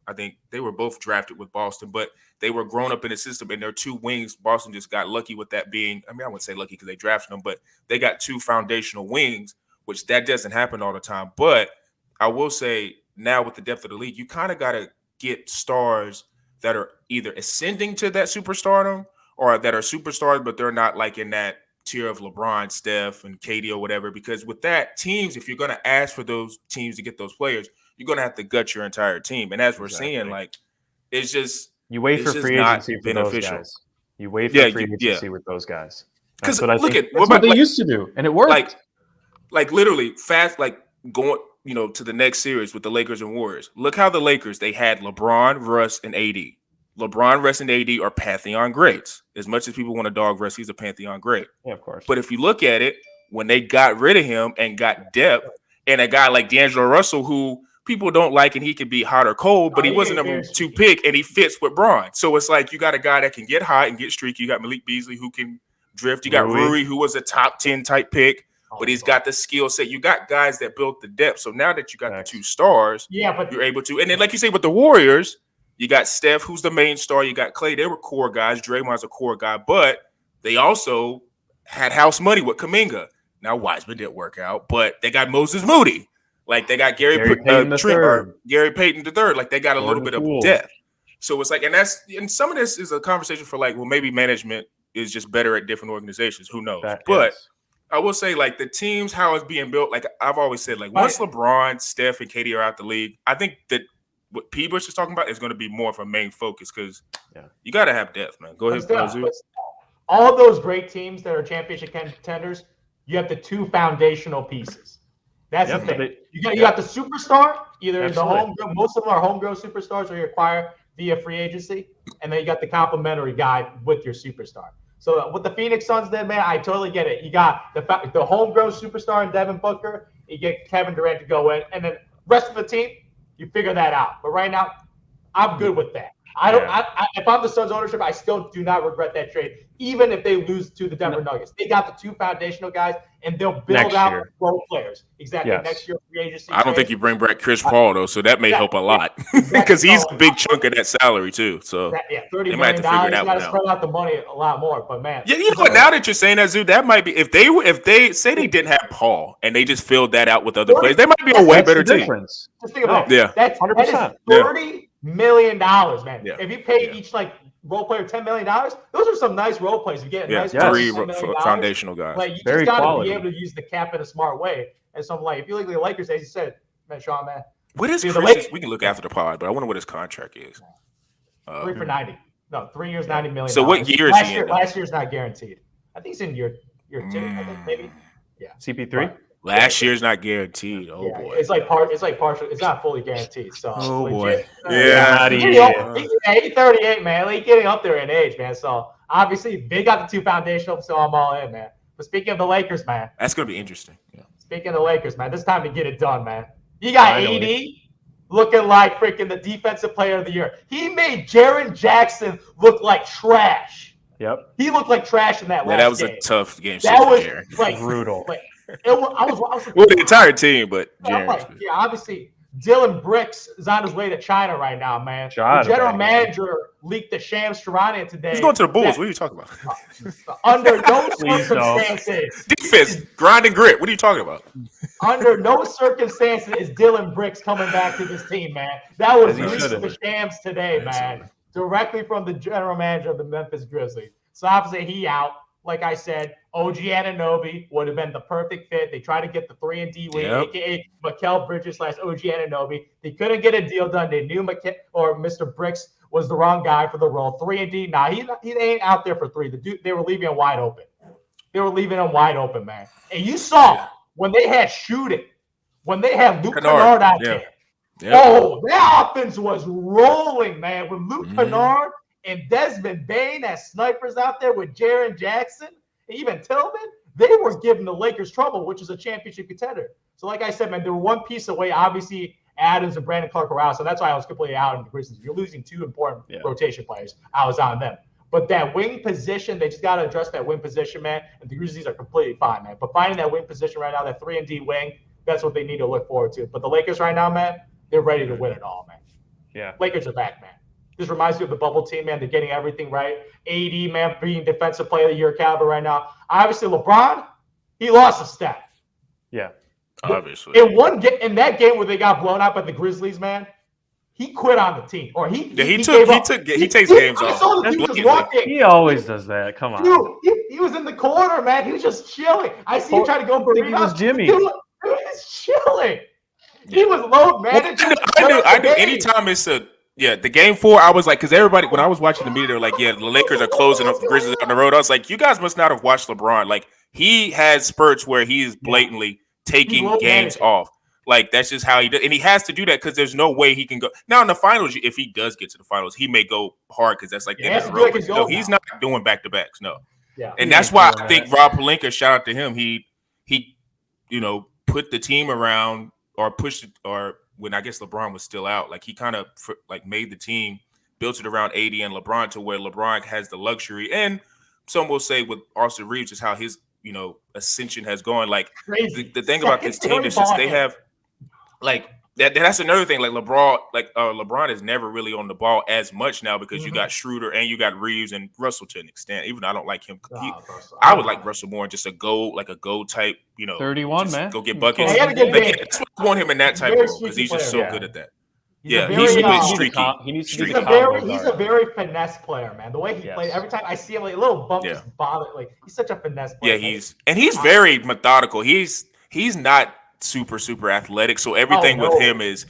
I think they were both drafted with Boston, but they were grown up in the system, and their 2 wings, Boston just got lucky with that being, I wouldn't say lucky because they drafted them, but they got 2 foundational wings, which that doesn't happen all the time. But I will say, now with the depth of the league, you kind of got to get stars that are either ascending to that superstardom or that are superstars, but they're not like in that tier of LeBron, Steph, and KD or whatever. Because with that, teams, if you're going to ask for those teams to get those players, you're going to have to gut your entire team. And as we're seeing, like, it's just you wait for free agency for those guys. You wait for free agency with those guys. Because that's what they used to do, and it worked. Like literally fast, like going, to the next series with the Lakers and Warriors. Look how the Lakers, they had LeBron, Russ, and AD. LeBron, Russ, and AD are Pantheon greats. As much as people want to dog Russ, he's a Pantheon great. Yeah, of course. But if you look at it, when they got rid of him and got depth, and a guy like D'Angelo Russell, who people don't like, and he can be hot or cold, but he wasn't number 2 pick, and he fits with Bron. So it's like you got a guy that can get hot and get streaky. You got Malik Beasley, who can drift. You got Rui, who was a top 10 type pick, but he's got the skill set. You got guys that built the depth. So now that you got the 2 stars, but you're able to. And then, like you say, with the Warriors, you got Steph, who's the main star. You got Clay. They were core guys. Draymond's a core guy, but they also had house money with Kuminga. Now Wiseman didn't work out, but they got Moses Moody. Like they got Gary Payton III. Like they got a little bit of depth. So it's like, and some of this is a conversation for like, well, maybe management is just better at different organizations. Who knows? I will say, like, the teams, how it's being built, like I've always said, like once LeBron, Steph, and KD are out the league, I think that what P. Bush is talking about is going to be more of a main focus because you got to have depth, man. Go ahead, Bazoo. All those great teams that are championship contenders, you have the 2 foundational pieces. That's the thing. You got the superstar, either in the homegrown, most of them are homegrown superstars or you acquire via free agency, and then you got the complementary guy with your superstar. So what the Phoenix Suns did, man, I totally get it. You got the homegrown superstar in Devin Booker. You get Kevin Durant to go in, and then rest of the team, you figure that out. But right now, I'm good with that. If I'm the Suns ownership, I still do not regret that trade, even if they lose to the Denver Nuggets. They got the 2 foundational guys, and they'll build out role players. Exactly. Next year, free agency. I don't think you bring back Chris Paul, though, so that may help a lot because he's a big chunk of that salary, too. So $30 million. You got to spread out the money a lot more. But, man. Yeah, you know what? Now that you're saying that, Zoo, that might be – if they say they didn't have Paul and they just filled that out with other players, they might be a way better team. Just think about it. That's 100%. $30 million, man. Yeah. If you pay each role player $10 million, those are some nice role players. You get nice 3 foundational guys. Like you just got to be able to use the cap in a smart way. And so I'm like, if you look at the Lakers, as you said, man, Sean, man. What is Chris? We can look after the pod, but I wonder what his contract is. 3 for 90. No, 3 years, $90 million. So what year is he in? Last year's not guaranteed. I think he's in year 2. I think maybe. Yeah. CP3. Last year's not guaranteed. Oh boy. It's like partial. It's not fully guaranteed. So boy. He's 38, man. He's getting up there in age, man. So obviously they got the 2 foundational, so I'm all in, man. But speaking of the Lakers, man. That's gonna be interesting. Yeah. Speaking of the Lakers, man, this time to get it done, man. You got AD looking like freaking the defensive player of the year. He made Jaren Jackson look like trash. Yep. He looked like trash in that last game. That was a tough game. That was brutal. I was well, the entire team, but obviously Dylan Brooks is on his way to China right now, man. The general manager leaked the Shams Charania today. He's going to the Bulls. What are you talking about? Under no circumstances. Defense, grind and grit. What are you talking about? Under no circumstances is Dylan Brooks coming back to this team, man. That was leaked to the Shams today, man. Directly from the general manager of the Memphis Grizzlies. So obviously he out. Like I said, OG Anunoby would have been the perfect fit. They tried to get the 3-and-D wing, a.k.a. Mikal Bridges / OG Anunoby. They couldn't get a deal done. They knew Mr. Brooks was the wrong guy for the role. 3-and-D, he ain't out there for 3. The dude, they were leaving him wide open. Man. And you saw when they had shooting, when they had Luke Kennard out there. Yep. Oh, that offense was rolling, man. With Luke Kennard and Desmond Bain as snipers out there with Jaren Jackson, and even Tillman, they were giving the Lakers trouble, which is a championship contender. So like I said, man, they were one piece away. Obviously, Adams and Brandon Clark were out, so that's why I was completely out in the Grizzlies. You're losing 2 important rotation players. I was on them. But that wing position, they just got to address that wing position, man, and the Grizzlies are completely fine, man. But finding that wing position right now, that 3-and-D wing, that's what they need to look forward to. But the Lakers right now, man, they're ready to win it all, man. Yeah. Lakers are back, man. This reminds me of the bubble team, man. They're getting everything right. AD, man, being defensive player of the year caliber right now. Obviously, LeBron, he lost a step. Yeah, obviously. In that game where they got blown out by the Grizzlies, man, he quit on the team, or he takes games off. I saw the dude just walking. He always does that. Come on. Dude, he was in the corner, man. He was just chilling. I see him trying to go for rebounds. He was Jimmy. Dude, he was chilling. He was load managing. I knew anytime it's the game 4, I was like, because everybody, when I was watching the media, they were like, yeah, the Lakers are closing up the Grizzlies on the road. I was like, you guys must not have watched LeBron. Like, he has spurts where he is blatantly taking games off. Like, that's just how he does. And he has to do that because there's no way he can go. Now, in the finals, if he does get to the finals, he may go hard because that's like the end of the road. No, he's not doing back-to-backs, no. Yeah. And that's why I think Rob Pelinka, shout out to him, he put the team around or pushed it, or when I guess LeBron was still out, like he kind of like made the team, built it around AD and LeBron to where LeBron has the luxury. And some will say with Austin Reeves is how his, ascension has gone. Like the thing about this team is just they have like that's another thing. Like LeBron is never really on the ball as much now because you got Schroeder and you got Reeves and Russell to an extent. Even though I don't like him, I would like Russell more just a go type. 31 man, go get buckets. Yeah, that's what I want him in that type of role because he's just so good at that. He's streaky. He's a very finesse player, man. The way he plays, every time I see him, like a little bump just bother. Like he's such a finesse player. Yeah, he's very methodical. He's not super athletic, so everything with him is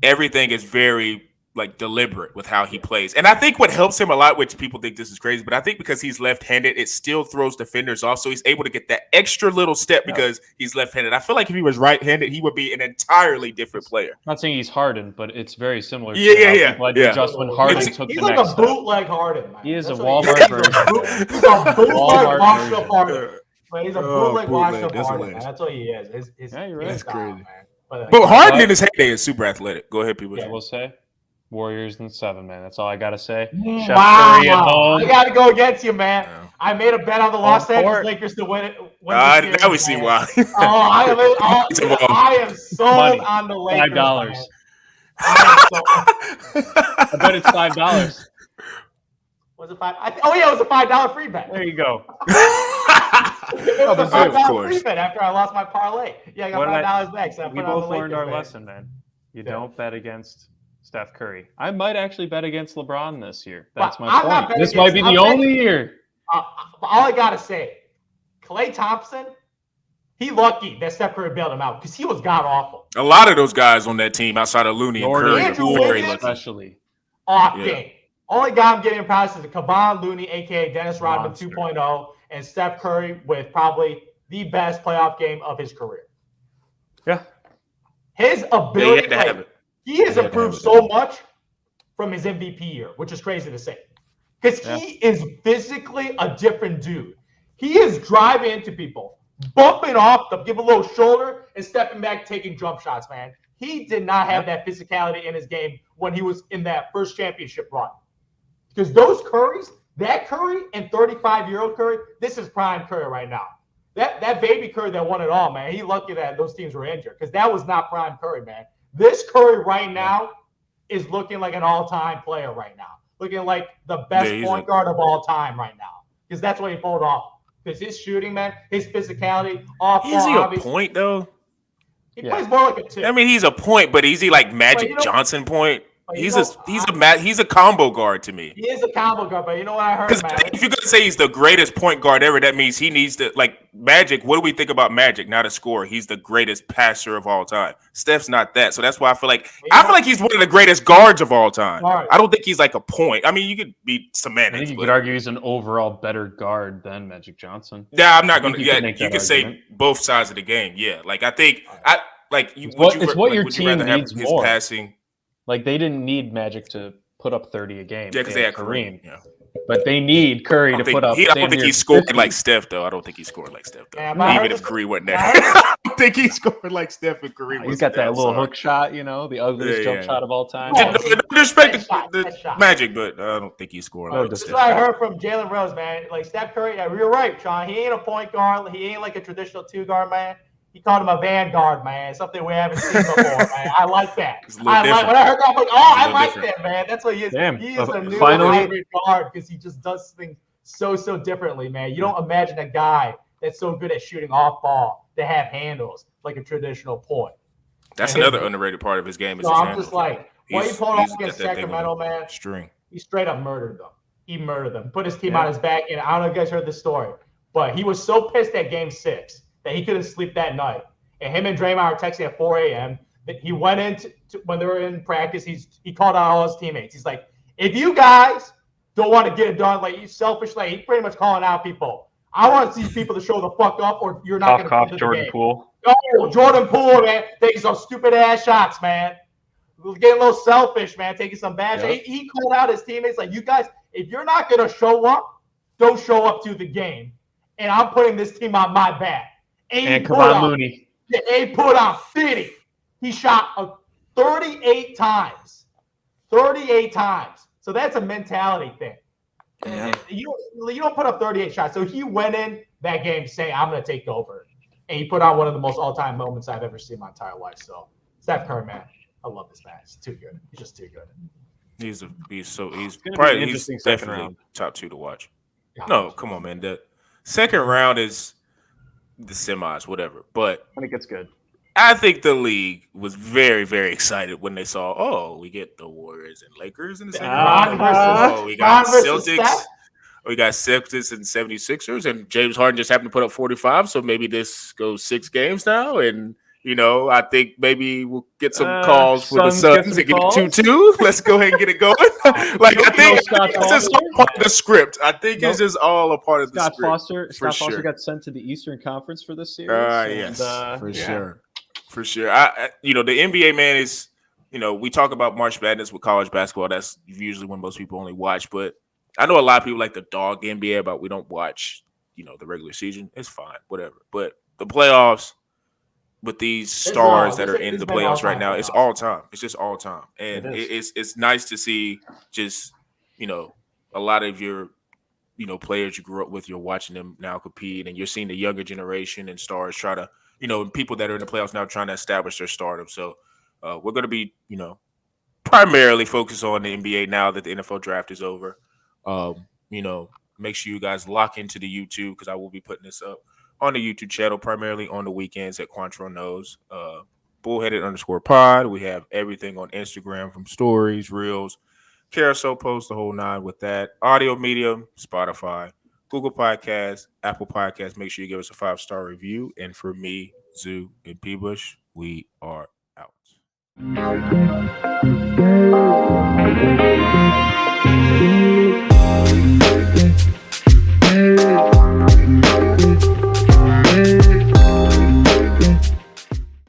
everything is very like deliberate with how he plays. And I think what helps him a lot, which people think this is crazy, but I think because he's left-handed, it still throws defenders off, so he's able to get that extra little step because he's left-handed. I feel like if he was right-handed, he would be an entirely different player. I'm not saying he's Harden, but it's very similar. Just when Harden took he's the like next a bootleg Harden, man. He is a Walmart version. He's a bootleg washed-up Harden. But he's a bootleg washed-up Harden, man. That's what he is. You're right. That's crazy. Man. But Harden in his heyday is super athletic. Go ahead, people. I will say Warriors in 7, man. That's all I gotta say. Wow. I gotta go against you, man. Yeah. I made a bet on the Los Angeles Lakers to win it. Now we see why. I am sold on the Lakers. $5. I bet it's $5. Was it $5? It was a $5 free bet. There you go. It was a $5 free bet after I lost my parlay. Yeah, I got $5 back. So we both learned our lesson, man. You don't bet against Steph Curry. I might actually bet against LeBron this year. That's my point. This might be the only year. All I gotta say, Klay Thompson, he lucky that Steph Curry bailed him out because he was god awful. A lot of those guys on that team outside of Looney and Curry are very lucky. Especially. Only guy I'm giving props is Kevon Looney, a.k.a. Dennis Rodman 2.0, and Steph Curry with probably the best playoff game of his career. Yeah. His ability, he has improved so much from his MVP year, which is crazy to say. Because he is physically a different dude. He is driving into people, bumping off them, give a little shoulder, and stepping back, taking jump shots, man. He did not have that physicality in his game when he was in that first championship run. Because those Currys, that Curry and 35-year-old Curry, this is prime Curry right now. That baby Curry that won it all, man, he lucky that those teams were injured because that was not prime Curry, man. This Curry right now is looking like an all-time player right now. Looking like the best point guard of all time right now. Because that's what he pulled off. Because his shooting, man, his physicality, is he a point, though? He plays more like a 2. I mean, he's a point, but is he like Magic Johnson point? He's a combo guard to me. He is a combo guard, but you know what I heard, man? If you're gonna say he's the greatest point guard ever, that means he needs to Magic. What do we think about Magic? Not a scorer. He's the greatest passer of all time. Steph's not that, so that's why I feel like he's one of the greatest guards of all time. I don't think he's like a point. I mean, you could be semantics. I think you could argue he's an overall better guard than Magic Johnson. Yeah, I'm not gonna. You could say both sides of the game. Yeah, I think it's what your team needs his more. Passing. Like, they didn't need Magic to put up 30 a game. Yeah, because they had Kareem. Yeah. But they need Curry to put up. I don't think he scored like Steph, though. Even if Curry wasn't there. I don't think he scored like Steph and Curry. He's got that little hook shot, the ugliest jump shot of all time. No disrespect the Magic, but I don't think he scored like Steph. That's what I heard from Jalen Rose, man. Like, Steph Curry, you're right, Sean. He ain't a point guard. He ain't like a traditional 2-guard, man. He called him a vanguard, man. Something we haven't seen before, man. I like that. When I heard that, I'm like, I like that, man. That's what he is. Damn. He is a new hybrid guard because he just does things so differently, man. You don't imagine a guy that's so good at shooting off ball to have handles like a traditional point. That's another underrated part of his game. So I'm just like, what he pulled off against got that thing on Sacramento, the man, string. he straight up murdered them. He murdered them. Put his team on his back, and I don't know if you guys heard the story, but he was so pissed at Game 6 that he couldn't sleep that night. And him and Draymond were texting at 4 a.m. That he went in when they were in practice. He called out all his teammates. He's like, if you guys don't want to get it done, like, you selfish, like, he's pretty much calling out people. I want to see people to show the fuck up, or you're not going to come to Jordan the game. Poole. Oh, Jordan Poole, man, taking some stupid ass shots, man. Getting a little selfish, man. Taking some bad shots. He called out his teammates like, you guys, if you're not going to show up, don't show up to the game. And I'm putting this team on my back. And Kevon Looney. He put on 50. He shot 38 times. 38 times. So that's a mentality thing. Yeah. You don't put up 38 shots. So he went in that game saying, I'm going to take over. And he put on one of the most all-time moments I've ever seen in my entire life. So Steph Curry, man, I love this man. He's too good. He's just too good. He's definitely top 2 to watch. God. No, come on, man. The second round is the semis, whatever. But when it gets good, I think the league was very, very excited when they saw, we get the Warriors and Lakers in the second round. We got Celtics. We got Celtics and 76ers, and James Harden just happened to put up 45, so maybe this goes 6 games now, and I think maybe we'll get some calls for the Suns and get 2-2. Let's go ahead and get it going. I think it's just all part of the script. I think it's just all a part of the script. Scott Foster got sent to the Eastern Conference for this series. Yes, for sure. The NBA, man, is, we talk about March Madness with college basketball. That's usually when most people only watch, but I know a lot of people like to dog the NBA about we don't watch, the regular season. It's fine, whatever. But the playoffs, with these stars that are in the playoffs right now, it's all time. It's just all time. And it's nice to see just, a lot of your, players you grew up with, you're watching them now compete, and you're seeing the younger generation and stars try to, people that are in the playoffs now trying to establish their stardom. So we're going to be, primarily focused on the NBA now that the NFL draft is over. Make sure you guys lock into the YouTube, because I will be putting this up on the YouTube channel, primarily on the weekends at Quantro Knows. Bullheaded_pod. We have everything on Instagram, from stories, reels, carousel posts, the whole 9 with that. Audio medium, Spotify, Google Podcasts, Apple Podcasts. Make sure you give us a 5-star review. And for me, Zoo, and P-Bush, we are out.